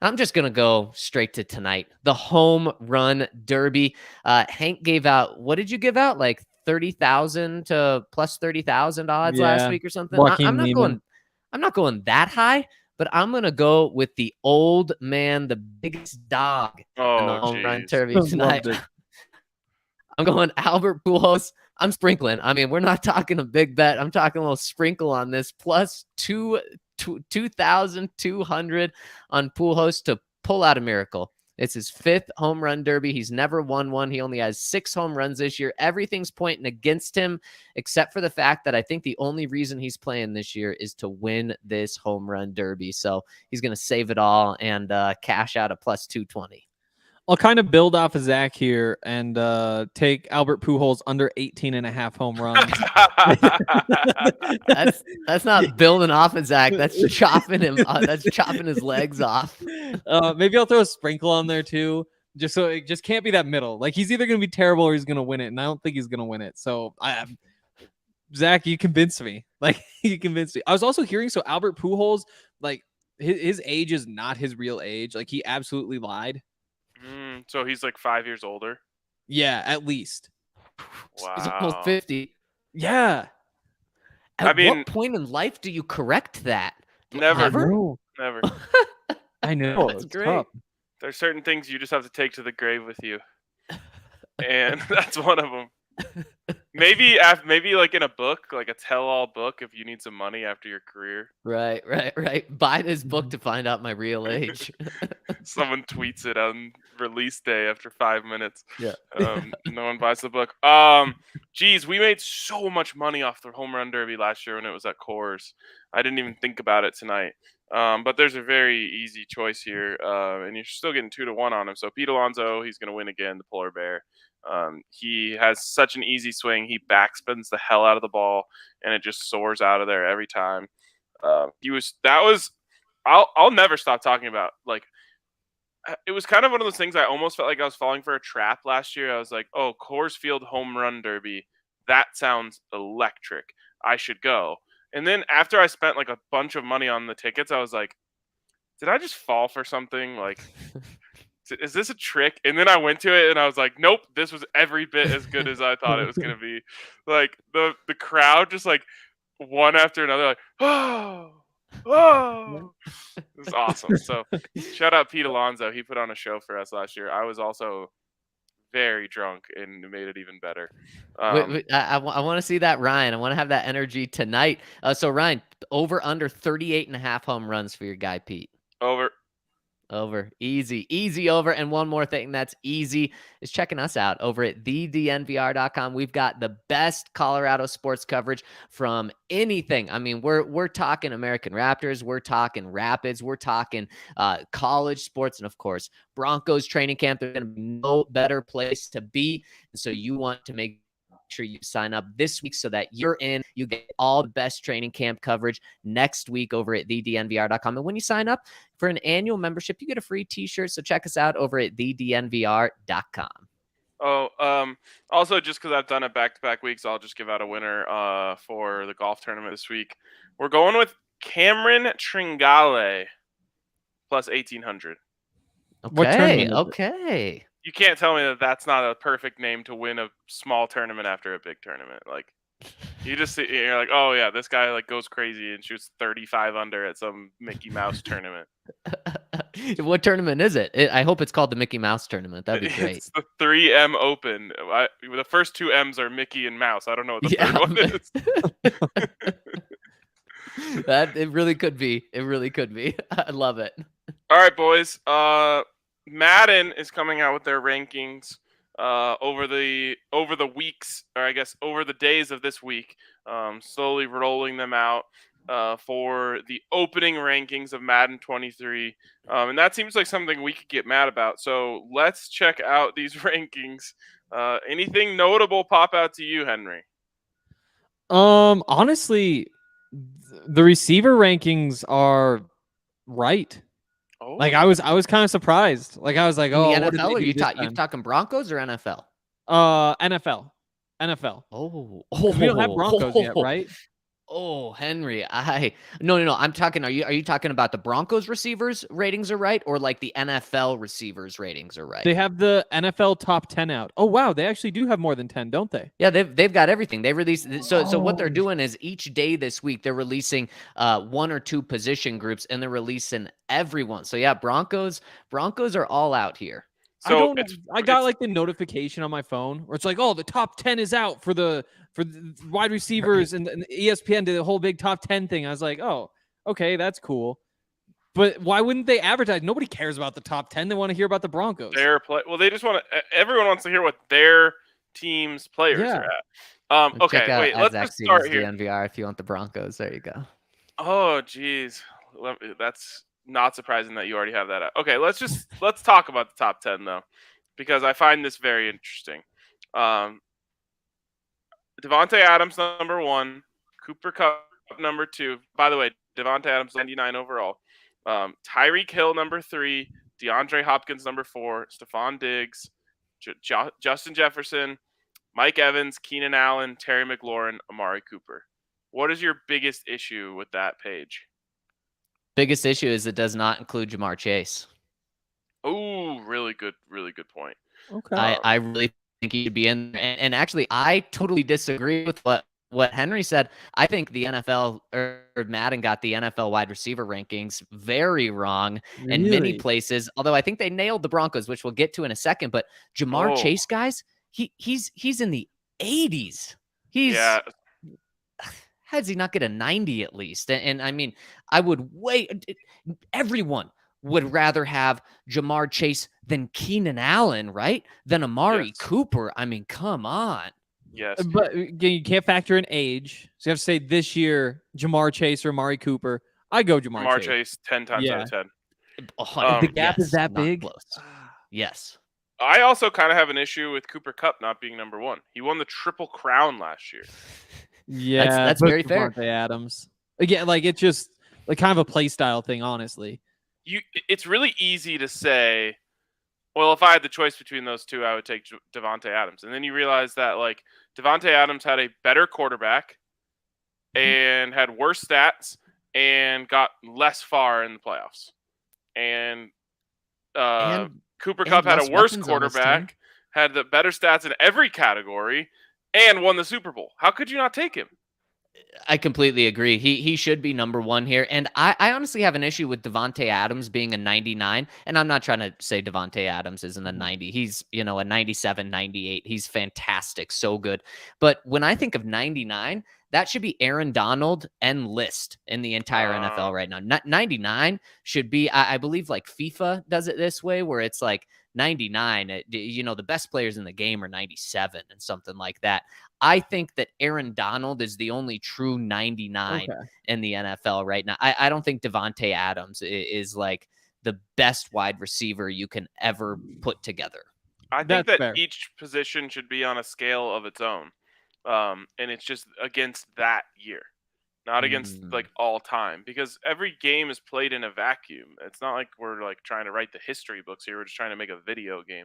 I'm just going to go straight to tonight. The Home Run Derby. Hank gave out, what did you give out? Like 30,000 to plus 30,000 odds last week or something? I'm not going that high, but I'm going to go with the old man, the biggest dog in the Home Run Derby tonight. I'm going Albert Pujols. I'm sprinkling. I mean, we're not talking a big bet. I'm talking a little sprinkle on this. Plus 2,200 on Pujols to pull out a miracle. It's his 5th home run derby. He's never won one. He only has 6 home runs this year. Everything's pointing against him, except for the fact that I think the only reason he's playing this year is to win this home run derby. So he's going to save it all and cash out a plus 220. I'll kind of build off of Zach here and take Albert Pujols under 18.5 home runs. that's not building off of Zach. That's chopping him. That's chopping his legs off. Maybe I'll throw a sprinkle on there too, just so it just can't be that middle. Like he's either going to be terrible or he's going to win it, and I don't think he's going to win it. So Zach, you convinced me. You convinced me. I was also hearing Albert Pujols, his age is not his real age. Like he absolutely lied. So he's 5 years older? Yeah, at least. Wow. He's almost 50. Yeah. At what point in life do you correct that? Never. I know. That's great. Tough. There's certain things you just have to take to the grave with you. And that's one of them. maybe like in a book, like a tell-all book, if you need some money after your career. Right. Buy this book to find out my real age. Someone tweets it on release day after 5 minutes. Yeah. No one buys the book. Geez, we made so much money off the home run derby last year when it was at Coors. I didn't even think about it tonight. But there's a very easy choice here, and you're still getting 2-1 on him. So Pete Alonso, he's going to win again, the polar bear. He has such an easy swing. He backspins the hell out of the ball, and it just soars out of there every time. I'll never stop talking about, like, it was kind of one of those things I almost felt like I was falling for a trap last year. I was like, oh, Coors Field home run derby. That sounds electric. I should go. And then after I spent like a bunch of money on the tickets, I was like, did I just fall for something? Like, is this a trick? And then I went to it and I was like, nope, this was every bit as good as I thought it was going to be. Like the crowd just like one after another, like, oh, it was awesome. So shout out Pete Alonso. He put on a show for us last year. I was also very drunk and made it even better. I want to see that, Ryan. I want to have that energy tonight. So Ryan, over under 38.5 home runs for your guy, Pete. Over. Easy over. And one more thing that's easy is checking us out over at thednvr.com. We've got the best Colorado sports coverage from anything. I mean, we're talking American Raptors, we're talking Rapids, we're talking college sports, and of course, Broncos training camp. There's going to be no better place to be. So you want to make sure you sign up this week so that you're in. You get all the best training camp coverage next week over at thednvr.com. And when you sign up for an annual membership, you get a free t-shirt. So check us out over at thednvr.com. Also, just because I've done it back-to-back weeks, I'll just give out a winner for the golf tournament this week. We're going with Cameron Tringale plus 1,800. Okay. You can't tell me that that's not a perfect name to win a small tournament after a big tournament. Like, you just see, you're like, oh yeah, this guy like goes crazy and shoots 35 under at some Mickey Mouse tournament. What tournament is it? I hope it's called the Mickey Mouse tournament. That'd be great. It's the 3M Open. The first two M's are Mickey and Mouse. I don't know what the third one is. That it really could be. It really could be. I love it. All right, boys. Madden is coming out with their rankings over the weeks, or I guess over the days of this week, slowly rolling them out for the opening rankings of Madden 23. And that seems like something we could get mad about. So let's check out these rankings. Anything notable pop out to you, Henry? Honestly, the receiver rankings are right. Oh. Like I was kind of surprised. Like I was like, oh, the NFL? Are you talking Broncos or NFL? NFL. Oh, we don't have Broncos yet, right? Oh, Henry, no. I'm talking. Are you talking about the Broncos receivers ratings are right, or like the NFL receivers ratings are right? They have the NFL top 10 out. Oh wow, they actually do have more than 10, don't they? Yeah, they've got everything. They released so what they're doing is each day this week they're releasing one or two position groups and they're releasing everyone. So yeah, Broncos are all out here. So I got like the notification on my phone where it's like, oh, the top 10 is out for the wide receivers, and ESPN did a whole big top 10 thing. I was like, oh, okay, that's cool. But why wouldn't they advertise? Nobody cares about the top 10. They want to hear about the Broncos. Well, they just want to. Everyone wants to hear what their team's players are at. Okay, wait. Let's Zac just start Stevens, here. the NVR, if you want the Broncos, there you go. Oh, geez, that's not surprising that you already have that out. Okay, let's talk about the top 10 though, because I find this very interesting. Devontae Adams number 1, Cooper Kupp number 2. By the way, Devontae Adams 99 overall. Tyreek Hill number 3, DeAndre Hopkins number 4, Stephon Diggs, Justin Jefferson, Mike Evans, Keenan Allen, Terry McLaurin, Amari Cooper. What is your biggest issue with that page? Biggest issue is it does not include Jamar Chase. Oh, really good point. Okay. I really think he should be in there. And actually, I totally disagree with what Henry said. I think the NFL or Madden got the NFL wide receiver rankings very wrong in many places. Although I think they nailed the Broncos, which we'll get to in a second. But Jamar Chase, guys, he's in the 80s. He's Yeah. how does he not get a 90 at least? And I mean, I would wait. Everyone would rather have Jamar Chase than Keenan Allen, right? Than Amari Yes. Cooper. I mean, come on. Yes. But again, you can't factor in age. So you have to say this year, Jamar Chase or Amari Cooper. I go Jamar Jamar Chase. Chase 10 times out of 10. The gap is that big? Close. Yes. I also kind of have an issue with Cooper Kupp not being number 1. He won the Triple Crown last year. Yeah, That's but very fair. Davante Adams. Again, like it's just like kind of a play style thing, honestly. It's really easy to say, well, if I had the choice between those two, I would take Davante Adams. And then you realize that like Davante Adams had a better quarterback and had worse stats and got less far in the playoffs. And Cooper Kupp had a worse quarterback, had the better stats in every category, and won the Super Bowl. How could you not take him? I completely agree. He should be number 1 here. And I honestly have an issue with Davante Adams being a 99. And I'm not trying to say Davante Adams isn't a 90. He's, a 97, 98. He's fantastic. So good. But when I think of 99, that should be Aaron Donald and List in the entire NFL right now. 99 should be, I believe, like FIFA does it this way, where it's like 99, the best players in the game are 97 and something like that. I think that Aaron Donald is the only true 99 in the NFL right now. I don't think Davante Adams is like the best wide receiver you can ever put together. I think that each position should be on a scale of its own. And it's just against that year, not against like all time, because every game is played in a vacuum. It's not like we're like trying to write the history books here. We're just trying to make a video game.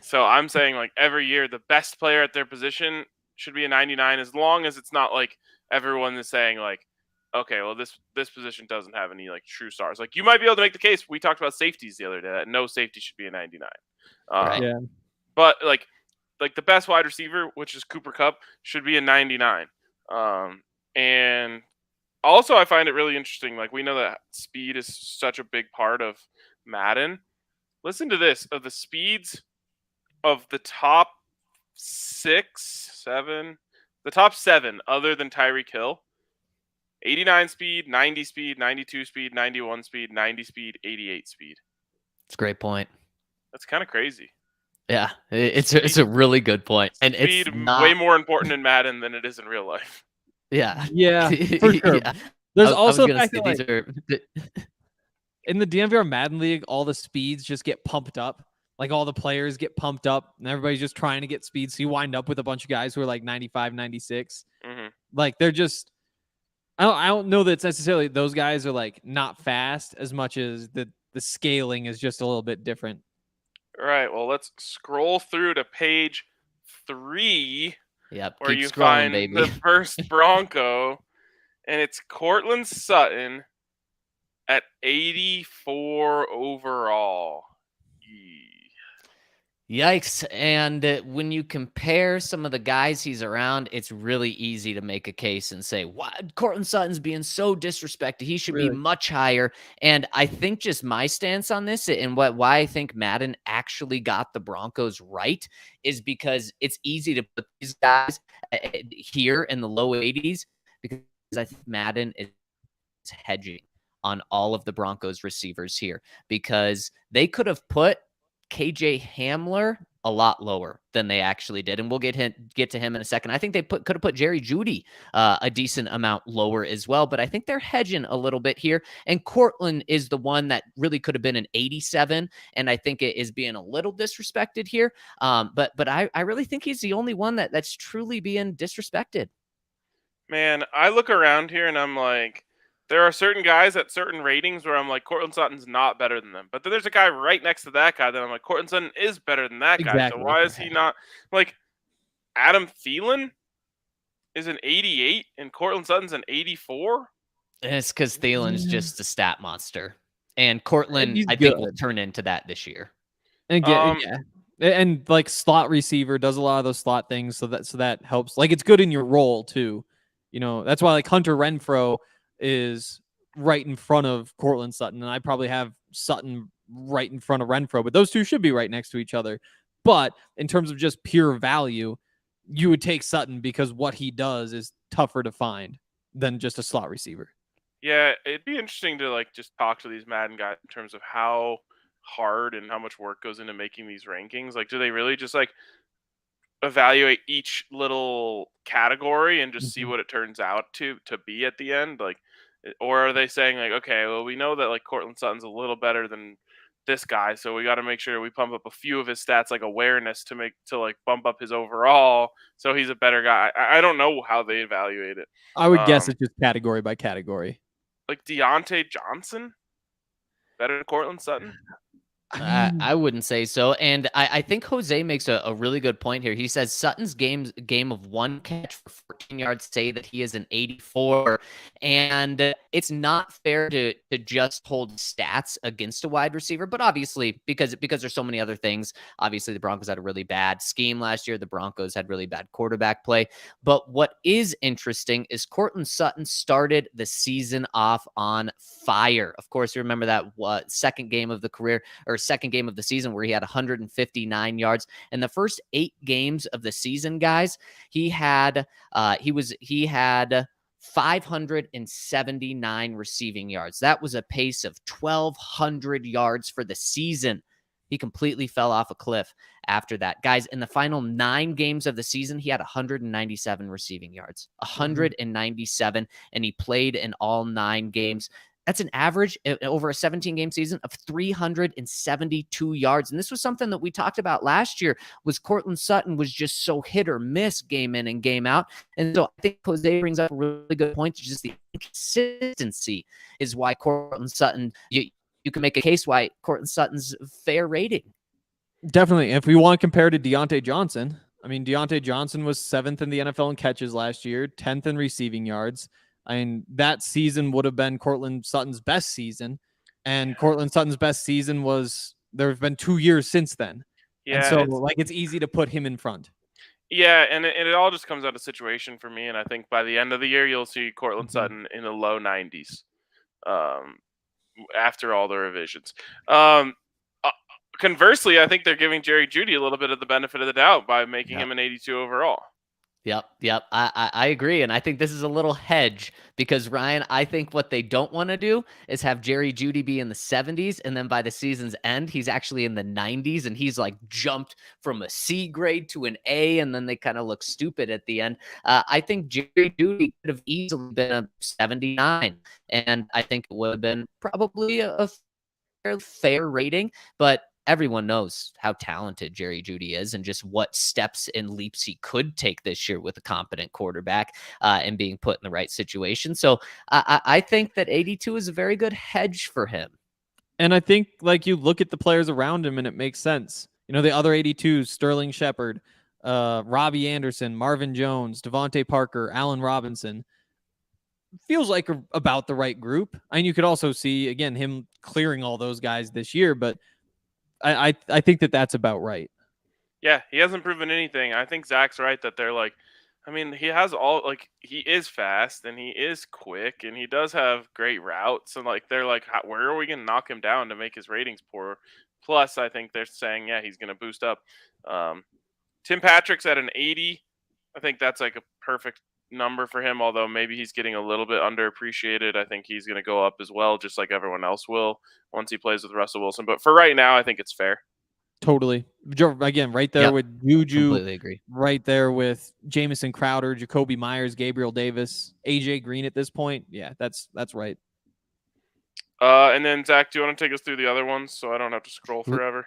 So I'm saying like every year, the best player at their position should be a 99, as long as it's not like everyone is saying like, okay, well, this position doesn't have any like true stars. Like you might be able to make the case. We talked about safeties the other day that no safety should be a 99. Right. But like the best wide receiver, which is Cooper Kupp, should be a 99. And also I find it really interesting. Like we know that speed is such a big part of Madden. Listen to this, of the speeds of the top 7 other than Tyreek Hill: 89 speed, 90 speed, 92 speed, 91 speed, 90 speed, 88 speed. That's a great point. That's kind of crazy. Yeah, it's a really good point. And speed it's not way more important in Madden than it is in real life. Yeah. Yeah, for sure. Yeah. There's I also was the fact say that, these like, in the DMVR Madden League, all the speeds just get pumped up. Like all the players get pumped up and everybody's just trying to get speed. So you wind up with a bunch of guys who are like 95, 96. Like they're just, I don't know that it's necessarily those guys are like not fast as much as the scaling is just a little bit different. All right. Well, let's scroll through to page 3. Yep. Where you find the first Bronco, and it's Courtland Sutton at 84 overall. Yikes. And when you compare some of the guys he's around, it's really easy to make a case and say, what? Courtland Sutton's being so disrespected. He should be much higher. And I think just my stance on this and why I think Madden actually got the Broncos right is because it's easy to put these guys here in the low 80s, because I think Madden is hedging on all of the Broncos receivers here, because they could have put KJ Hamler a lot lower than they actually did, and we'll get to him in a second. I think they could have put Jerry Jeudy a decent amount lower as well, but I think they're hedging a little bit here. And Courtland is the one that really could have been an 87, and I think it is being a little disrespected here. But I really think he's the only one that's truly being disrespected. Man, I look around here and I'm like, there are certain guys at certain ratings where I'm like, Courtland Sutton's not better than them. But then there's a guy right next to that guy that I'm like, Courtland Sutton is better than that guy. So why is he not? Like, Adam Thielen is an 88 and Courtland Sutton's an 84? And it's because Thielen's just a stat monster. And Courtland, I think, will turn into that this year. And and like slot receiver does a lot of those slot things, so that helps. Like it's good in your role too. That's why like Hunter Renfrow is right in front of Courtland Sutton, and I probably have Sutton right in front of Renfrow, but those two should be right next to each other. But in terms of just pure value, you would take Sutton because what he does is tougher to find than just a slot receiver. Yeah, it'd be interesting to like just talk to these Madden guys in terms of how hard and how much work goes into making these rankings. Like, do they really just like evaluate each little category and just see Mhm. what it turns out to be at the end? Like, or are they saying like, okay, well, we know that like Cortland Sutton's a little better than this guy, so we got to make sure we pump up a few of his stats, like awareness, to like bump up his overall, so he's a better guy. I don't know how they evaluate it. I would guess Um, it's just category by category. like Deontay Johnson better than Cortland Sutton? I mean, I wouldn't say so. And I think Jose makes a really good point here. He says Sutton's game of one catch for 14 yards say that he is an 84. And it's not fair to just hold stats against a wide receiver. But obviously, because there's so many other things, obviously the Broncos had a really bad scheme last year. The Broncos had really bad quarterback play. But what is interesting is Cortland Sutton started the season off on fire. Of course, you remember that second game of the career, or second game of the season, where he had 159 yards. In the first 8 games of the season, guys, he had 579 receiving yards. That was a pace of 1,200 yards for the season. He completely fell off a cliff after that. Guys, in the final 9 games of the season, he had 197 receiving yards. 197, and he played in all 9 games. That's an average over a 17-game season of 372 yards. And this was something that we talked about last year, was Cortland Sutton was just so hit or miss game in and game out. And so I think Jose brings up a really good point. Just the inconsistency is why Cortland Sutton, you can make a case why Cortland Sutton's fair rating. definitely. If we want to compare to Deontay Johnson, I mean, Deontay Johnson was 7th in the NFL in catches last year, 10th in receiving yards. I mean, that season would have been Cortland Sutton's best season. And Cortland Sutton's best season was, there have been 2 years since then. Yeah, and so like it's easy to put him in front. Yeah, and it all just comes out of situation for me. And I think by the end of the year, you'll see Cortland Sutton in the low 90s after all the revisions. Conversely, I think they're giving Jerry Jeudy a little bit of the benefit of the doubt by making him an 82 overall. Yep. I agree. And I think this is a little hedge because, Ryan, I think what they don't want to do is have Jerry Jeudy be in the 70s. And then by the season's end, he's actually in the 90s and he's like jumped from a C grade to an A. And then they kind of look stupid at the end. I think Jerry Jeudy could have easily been a 79. And I think it would have been probably a fair rating. But everyone knows how talented Jerry Jeudy is and just what steps and leaps he could take this year with a competent quarterback and being put in the right situation. So I think that 82 is a very good hedge for him. And I think like you look at the players around him and it makes sense. You know, the other 82s, Sterling Shepard, Robbie Anderson, Marvin Jones, Devontae Parker, Allen Robinson, feels like about the right group. And you could also see, again, him clearing all those guys this year, but I think that that's about right. Yeah, he hasn't proven anything. I think Zach's right that they're like, I mean, he has all, like, he is fast and he is quick and he does have great routes. And like, they're like, where are we going to knock him down to make his ratings poor? Plus, I think they're saying, yeah, he's going to boost up. Tim Patrick's at an 80. I think that's like a perfect number for him, although maybe he's getting a little bit underappreciated. I think he's going to go up as well, just like everyone else will once he plays with Russell Wilson. But for right now, I think it's fair. Totally. Again, right there with Juju. Completely agree. Right there with Jamison Crowder, Jacoby Myers, Gabriel Davis, AJ Green at this point. Yeah, that's right. And then, Zach, do you want to take us through the other ones so I don't have to scroll forever?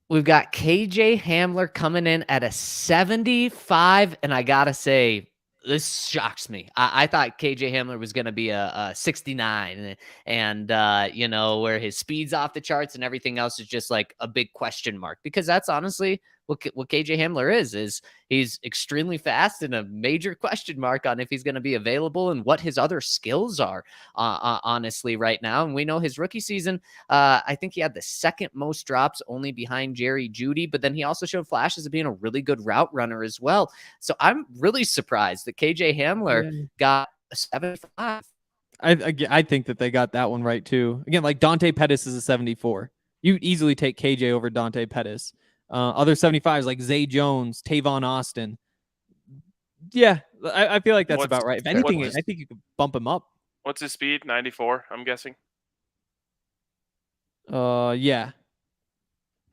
We've got KJ Hamler coming in at a 75, and I got to say, this shocks me. I thought KJ Hamler was going to be a 69 and you know, where his speed's off the charts and everything else is just like a big question mark, because that's honestly what KJ Hamler is he's extremely fast and a major question mark on if he's going to be available and what his other skills are, honestly, right now. And we know his rookie season, I think he had the second most drops, only behind Jerry Jeudy, but then he also showed flashes of being a really good route runner as well. So I'm really surprised that KJ Hamler got a 75. I think that they got that one right too. Again, like Dante Pettis is a 74. You easily take KJ over Dante Pettis. Other 75s like Zay Jones, Tavon Austin, Yeah, I feel like that's What's- about right. If anything, what's- I think you could bump him up. What's his speed? 94, I'm guessing. Yeah.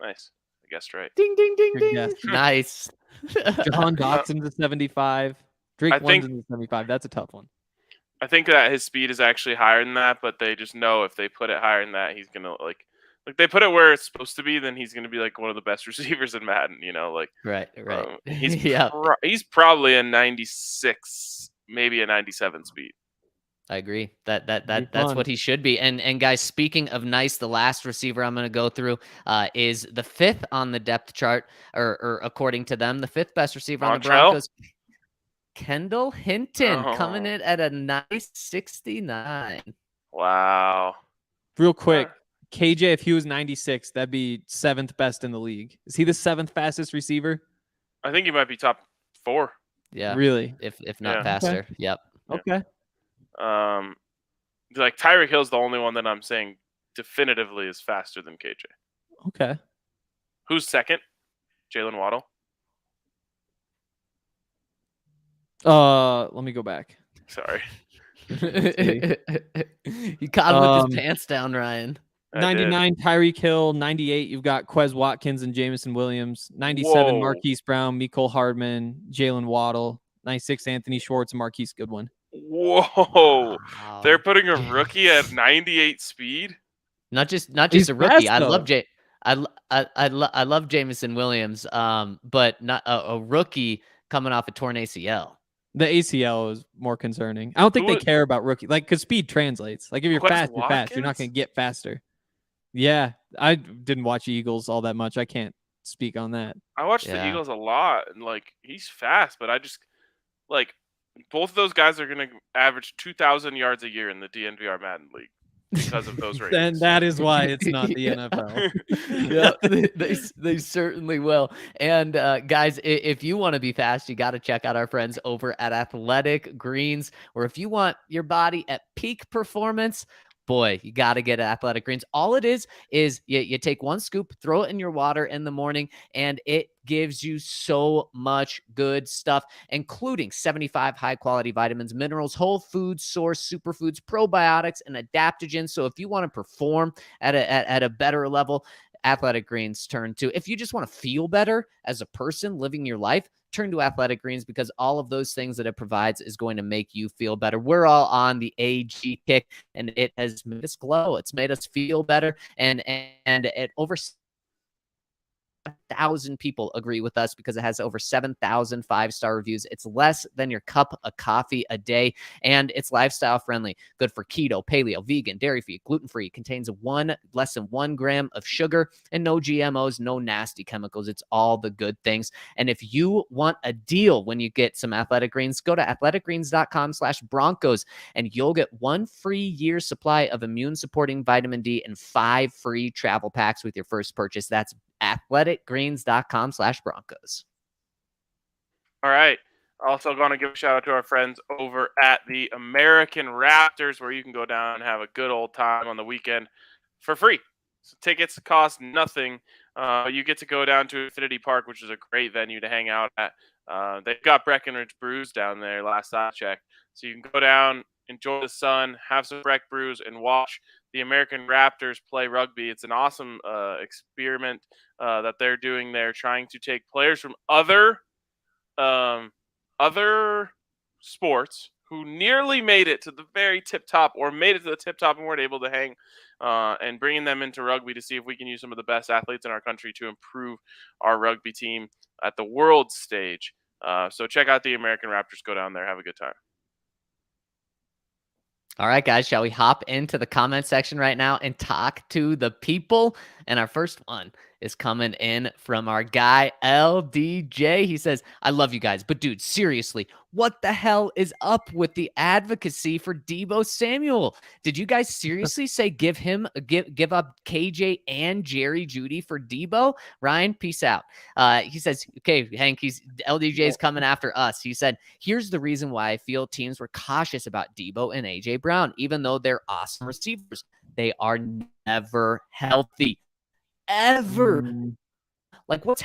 Nice. I guessed right. Ding, ding, ding, Good ding. guess. Nice. Jahan Dotson's a 75. Drake I think- London's a 75. That's a tough one. I think that his speed is actually higher than that, but they just know if they put it higher than that, he's gonna like they put it where it's supposed to be, then he's gonna be like one of the best receivers in Madden. Like Right. he's Yeah. he's probably a 96, maybe a 97 speed. I agree. That's fun. what he should be. And guys, speaking of nice, the last receiver I'm going to go through is the 5th on the depth chart, or according to them, the 5th best receiver on the Montrell? Broncos. Kendall Hinton coming Oh. in at a nice 69. Wow. Real quick, KJ, if he was 96, that'd be 7th best in the league. Is he the 7th fastest receiver? I think he might be top 4. Yeah. Really? If not Yeah. faster. Yep. Okay. Like Tyreek Hill's the only one that I'm saying definitively is faster than KJ. Okay. Who's second? Jalen Waddle. Let me go back. Sorry. You caught him with his Um, pants down, Ryan. I did. 99, Tyreek Hill. 98, you've got Quez Watkins and Jamison Williams. 97, Whoa. Marquise Brown, Mecole Hardman, Jalen Waddle. 96, Anthony Schwartz, and Marquise Goodwin. Whoa. Wow. They're putting a rookie at 98 speed? Not just He's a rookie. fast, I love though. I love Jamison Williams, but not a rookie coming off a torn ACL. The ACL is more concerning. I don't think Who they is- care about rookie. Like, because speed translates. Like, if you're Quez fast, you're fast. You're not Watkins? going to get faster. Yeah. I didn't watch Eagles all that much. I can't speak on that. I watch the Yeah. Eagles a lot, and he's fast, but I just both of those guys are going to average 2,000 yards a year in the DNVR Madden League because of those Then ratings. that is why it's not the Yeah. NFL. Yeah, they certainly will. And guys, if you want to be fast, you got to check out our friends over at Athletic Greens, or if you want your body at peak performance, boy, you got to get Athletic Greens. All it is you take 1 scoop, throw it in your water in the morning, and it gives you so much good stuff, including 75 high-quality vitamins, minerals, whole food source, superfoods, probiotics, and adaptogens. So if you want to perform at a better level, Athletic Greens turn to. If you just want to feel better as a person living your life, turn to Athletic Greens, because all of those things that it provides is going to make you feel better. We're all on the AG kick, and it has made us glow. It's made us feel better, and it over 1,000 people agree with us because it has over 7,000 5-star reviews. It's less than your cup of coffee a day, and it's lifestyle friendly. Good for keto, paleo, vegan, dairy-free, gluten-free. Contains less than 1 gram of sugar and no GMOs, no nasty chemicals. It's all the good things. And if you want a deal when you get some Athletic Greens, go to athleticgreens.com/Broncos, and you'll get 1 free year supply of immune-supporting vitamin D and 5 free travel packs with your first purchase. That's athleticgreens.com/Broncos. All right. Also going to give a shout out to our friends over at the American Raptors, where you can go down and have a good old time on the weekend for free. So tickets cost nothing. You get to go down to Infinity Park, which is a great venue to hang out at. They've got Breckenridge Brews down there last I checked. So you can go down, enjoy the sun, have some Breck Brews, and watch the American Raptors play rugby. It's an awesome experiment that they're doing there, trying to take players from other sports who nearly made it to the very tip top, or made it to the tip top and weren't able to hang, and bringing them into rugby to see if we can use some of the best athletes in our country to improve our rugby team at the world stage. So check out the American Raptors. Go down there. Have a good time. All right, guys, shall we hop into the comment section right now and talk to the people? And our first one is coming in from our guy, LDJ. He says, I love you guys, but dude, seriously, what the hell is up with the advocacy for Deebo Samuel? Did you guys seriously say give up KJ and Jerry Jeudy for Deebo? Ryan, peace out. He says, okay, Hank, LDJ's coming after us. He said, here's the reason why I feel teams were cautious about Deebo and AJ Brown, even though they're awesome receivers. They are never healthy. Ever. Like, what's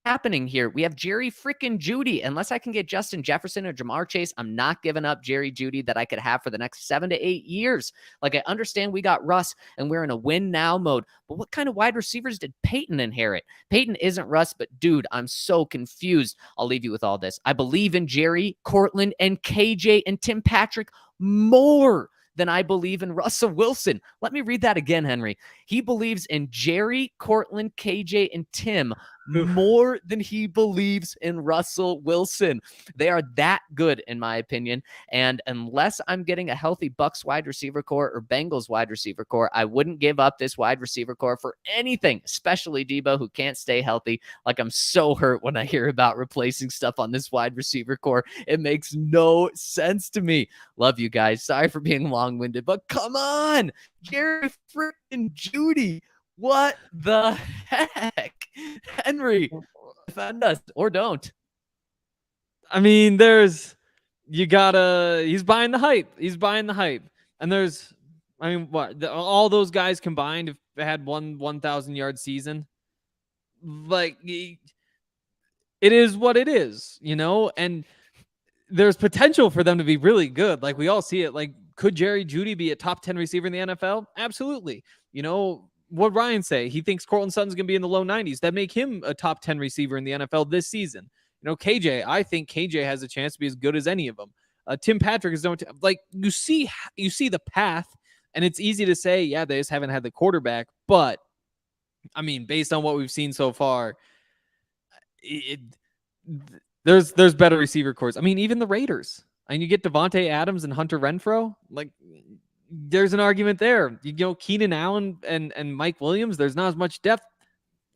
happening here? We have Jerry freaking Judy. Unless I can get Justin Jefferson or Jamar Chase, I'm not giving up Jerry Judy that I could have for the next 7 to 8 years. Like, I understand we got Russ and we're in a win now mode, but what kind of wide receivers did Peyton inherit? Peyton isn't Russ, but dude, I'm so confused. I'll leave you with all this. I believe in Jerry, Cortland, and KJ and Tim Patrick more than I believe in Russell Wilson. Let me read that again, Henry. He believes in Jerry, Cortland, KJ, and Tim more than he believes in Russell Wilson. They are that good, in my opinion. And unless I'm getting a healthy Bucs wide receiver core or Bengals wide receiver core, I wouldn't give up this wide receiver core for anything, especially Debo, who can't stay healthy. Like, I'm so hurt when I hear about replacing stuff on this wide receiver core. It makes no sense to me. Love you guys. Sorry for being long-winded, but come on, Jerry freaking Judy. What the heck? Henry, defend us or don't. I mean, he's buying the hype. He's buying the hype. And all those guys combined have had 1,000-yard season. Like, it is what it is, and there's potential for them to be really good. Like, we all see it. Like, could Jerry Judy be a top 10 receiver in the NFL? Absolutely. What Ryan say? He thinks Courtland Sutton's going to be in the low 90s. That make him a top 10 receiver in the NFL this season. KJ, I think KJ has a chance to be as good as any of them. Tim Patrick is you see the path, and it's easy to say, yeah, they just haven't had the quarterback. But I mean, based on what we've seen so far, there's better receiver cores. I mean, even the Raiders. And you get Devontae Adams and Hunter Renfrow. Like, there's an argument there. Keenan Allen and Mike Williams, there's not as much depth.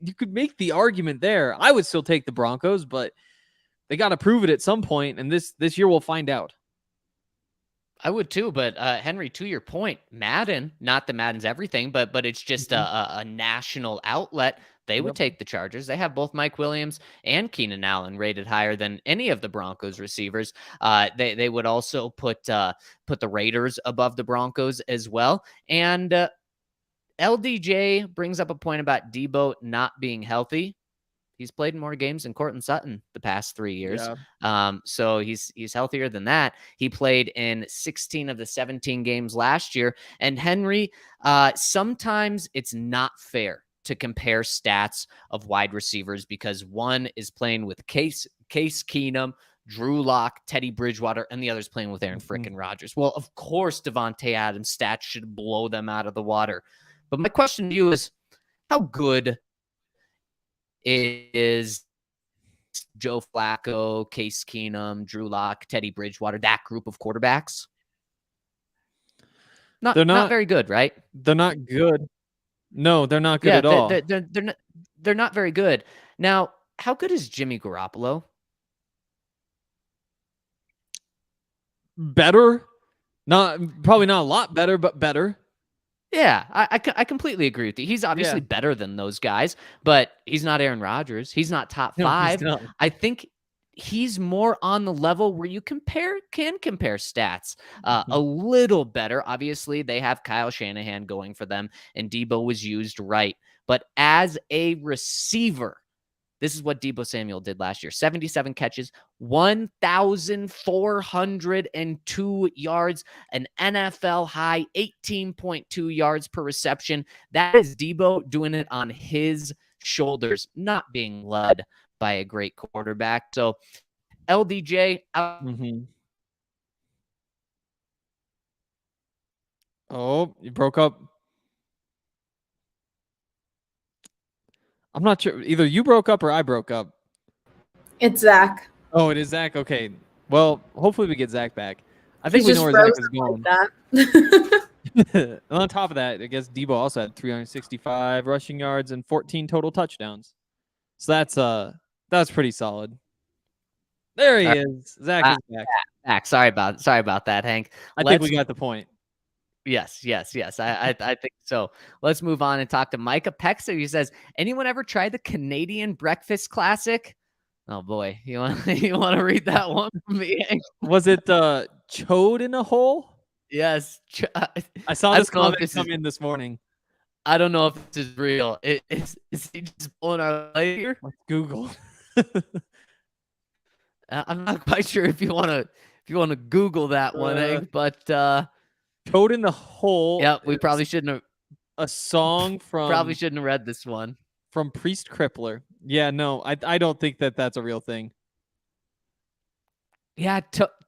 You could make the argument there. I would still take the Broncos, but they got to prove it at some point, and this year we'll find out. I would too, but Henry, to your point, Madden, not that Madden's everything, but it's just a national outlet. They would take the Chargers. They have both Mike Williams and Keenan Allen rated higher than any of the Broncos receivers. They would also put the Raiders above the Broncos as well. And LDJ brings up a point about Debo not being healthy. He's played in more games than Courtland Sutton the past 3 years. Yeah. So he's healthier than that. He played in 16 of the 17 games last year. And Henry, sometimes it's not fair to compare stats of wide receivers because one is playing with Case Keenum, Drew Lock, Teddy Bridgewater, and the other's playing with Aaron frickin' Rodgers. Well, of course, Devontae Adams' stats should blow them out of the water. But my question to you is, how good is Joe Flacco, Case Keenum, Drew Lock, Teddy Bridgewater, that group of quarterbacks? They're not very good, right? They're not good. No, they're not good at all. They're not very good. Now, how good is Jimmy Garoppolo? Better. Probably not a lot better, but better. Yeah, I completely agree with you. He's obviously better than those guys, but he's not Aaron Rodgers. He's not top 5. No, I think he's more on the level where you can compare stats a little better. Obviously, they have Kyle Shanahan going for them, and Debo was used right. But as a receiver, this is what Debo Samuel did last year. 77 catches, 1,402 yards, an NFL high 18.2 yards per reception. That is Debo doing it on his shoulders, not being led by a great quarterback. So LDJ out. Oh, you broke up. I'm not sure. Either you broke up or I broke up. It's Zach. Oh, it is Zach? Okay. Well, hopefully we get Zach back. I think we know where Zach is going. Like And on top of that, I guess Debo also had 365 rushing yards and 14 total touchdowns. So that's pretty solid. There he is. Zach is back. Sorry about that, Hank. I think we got the point. Yes. I think so. Let's move on and talk to Micah Pexer. He says, anyone ever tried the Canadian Breakfast Classic? Oh boy, you want to read that one for me, Hank? Was it chode in a hole? Yes. I saw this comment come in this morning. I don't know if this is real. Is he just pulling our leg here? Let's Google. I'm not quite sure if you want to Google that one, Hank, but Toad in the Hole. yeah, we probably shouldn't have a song from read this one. From Priest Crippler. Yeah, no, I don't think that's a real thing. Yeah,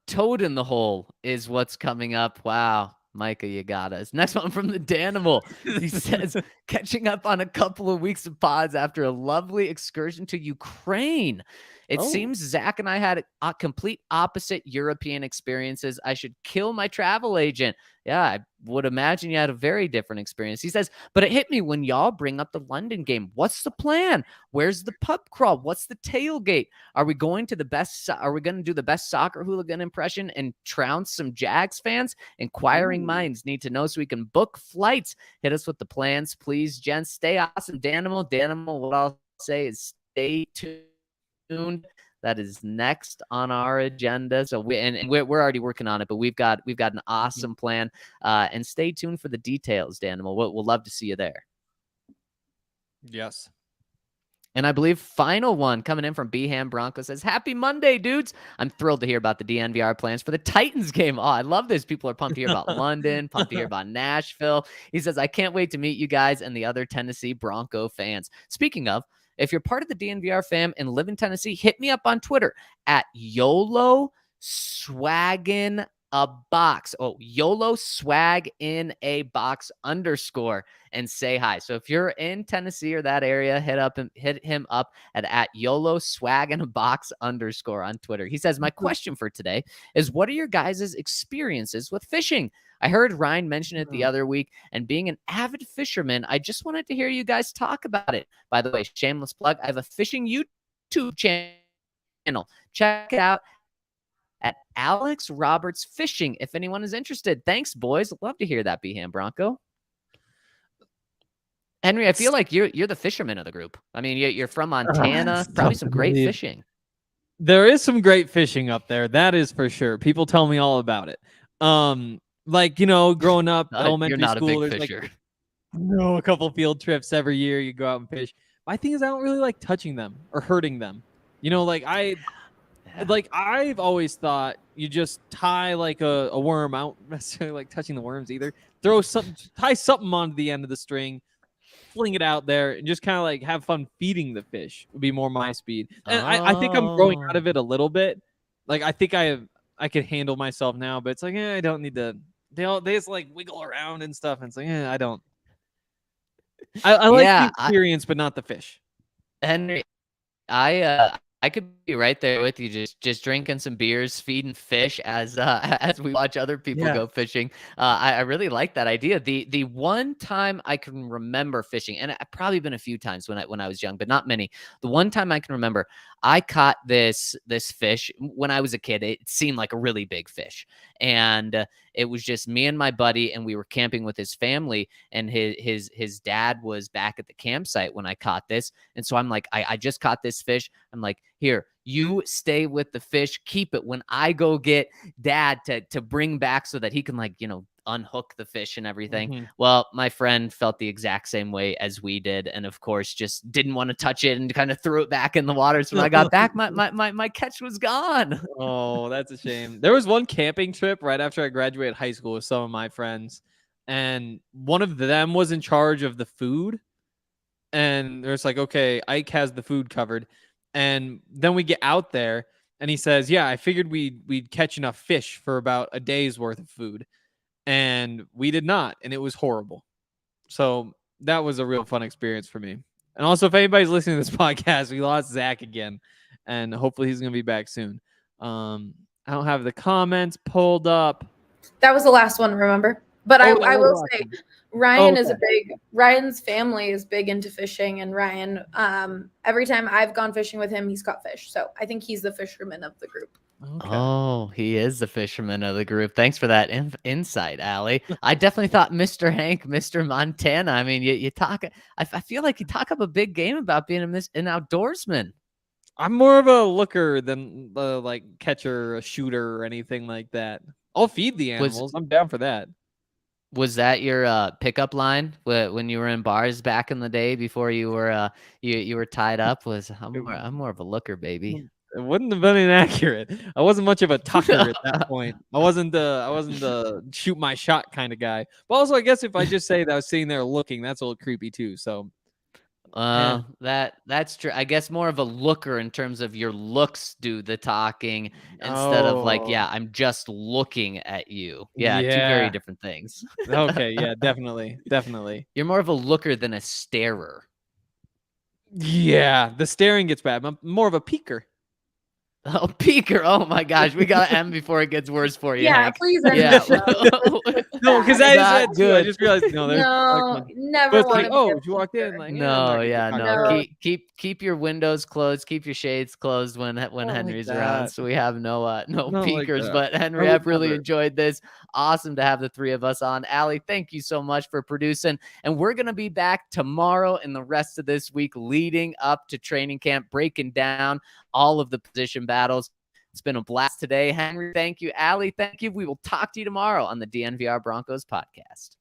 Toad in the Hole is what's coming up. Wow. Micah, you got us. Next one from the Danimal. He says, catching up on a couple of weeks of pods after a lovely excursion to Ukraine. It seems Zach and I had complete opposite European experiences. I should kill my travel agent. Yeah, I would imagine you had a very different experience. He says, but it hit me when y'all bring up the London game. What's the plan? Where's the pub crawl? What's the tailgate? Are we going to do the best soccer hooligan impression and trounce some Jags fans? Inquiring minds need to know so we can book flights. Hit us with the plans, please, gents. Stay awesome. Danimal, what I'll say is stay tuned. That is next on our agenda. So we're already working on it, but we've got an awesome plan. And stay tuned for the details, Danimal. We'll love to see you there. Yes. And I believe final one coming in from Beham Broncos says, happy Monday, dudes. I'm thrilled to hear about the DNVR plans for the Titans game. Oh, I love this. People are pumped to hear about London, pumped to hear about Nashville. He says, I can't wait to meet you guys and the other Tennessee Bronco fans. Speaking of, if you're part of the DNVR fam and live in Tennessee, hit me up on Twitter at YOLO Swaggin a Box. Oh, YOLO Swag in a Box _ and say hi. So if you're in Tennessee or that area, hit him up at YOLO Swag in a Box _ on Twitter. He says, my question for today is, what are your guys' experiences with fishing? I heard Ryan mention it the other week, and being an avid fisherman, I just wanted to hear you guys talk about it. By the way, shameless plug, I have a fishing YouTube channel. Check it out at Alex Roberts Fishing if anyone is interested. Thanks, boys. Love to hear that, Beham Bronco. Henry, I feel like you're the fisherman of the group. I mean, you're from Montana. Probably some great fishing. There is some great fishing up there. That is for sure. People tell me all about it. Like, you know, growing up, elementary you're not school, a big there's fisher. a couple field trips every year. You go out and fish. My thing is, I don't really like touching them or hurting them. You know, like I've always thought you just tie like a worm. I don't necessarily like touching the worms either. Tie something onto the end of the string, fling it out there, and just kind of like have fun feeding the fish would be more my speed. And I think I'm growing out of it a little bit. Like I think I could handle myself now, but it's like, I don't need to. They just like wiggle around and stuff, and it's like, I don't. I like the experience, but not the fish. Henry, I could be right there with you, just drinking some beers, feeding fish as we watch other people go fishing. I really like that idea. The one time I can remember fishing, and I've probably been a few times when I was young, but not many. The one time I can remember, I caught this fish when I was a kid. It seemed like a really big fish, and it was just me and my buddy, and we were camping with his family, and his dad was back at the campsite when I caught this. And so I'm like, I just caught this fish. I'm like, here, you stay with the fish, keep it when I go get dad to bring back so that he can, like, unhook the fish and everything. Mm-hmm. Well, my friend felt the exact same way as we did, and of course just didn't want to touch it and kind of threw it back in the water. So when I got back, my catch was gone. Oh, that's a shame. There was one camping trip right after I graduated high school with some of my friends, and one of them was in charge of the food, and there's like, okay, Ike has the food covered. And then we get out there, and he says, I figured we'd catch enough fish for about a day's worth of food. And we did not, and it was horrible. So that was a real fun experience for me. And also, if anybody's listening to this podcast, we lost Zach again, and hopefully he's going to be back soon. I don't have the comments pulled up. That was the last one, remember? But I will say, Ryan's family is big into fishing, and Ryan, every time I've gone fishing with him, he's caught fish. So I think he's the fisherman of the group. Okay. Oh, he is the fisherman of the group. Thanks for that insight, Allie. I definitely thought Mr. Hank, Mr. Montana. I mean, you talk. I feel like you talk up a big game about being an outdoorsman. I'm more of a looker than like catcher, a shooter, or anything like that. I'll feed the animals. I'm down for that. Was that your pickup line when you were in bars back in the day before you were you were tied up? Was I'm more of a looker, baby. It wouldn't have been inaccurate. I wasn't much of a tucker at that point. I wasn't the shoot my shot kind of guy. But also, I guess if I just say that I was sitting there looking, that's a little creepy too. So that's true. I guess more of a looker in terms of your looks do the talking instead of like, yeah, I'm just looking at you. Yeah, two very different things. Okay, yeah, definitely. You're more of a looker than a starer. Yeah, the staring gets bad. I'm more of a peeker. Oh, peeker. Oh my gosh. We got to end before it gets worse for you. Yeah, Hank. please end Yeah. the show. No, because that Not is good. I just realized no, there's No, never but it's want like, to oh, you walked in like No, yeah, no. No. Keep your windows closed, keep your shades closed when Henry's around. So we have no peekers. that. But Henry, I would I've really never. enjoyed this. Awesome to have the three of us on. Allie, thank you so much for producing. And we're gonna be back tomorrow and the rest of this week leading up to training camp, breaking down all of the position battles. It's been a blast today. Henry, thank you. Allie, thank you. We will talk to you tomorrow on the DNVR Broncos podcast.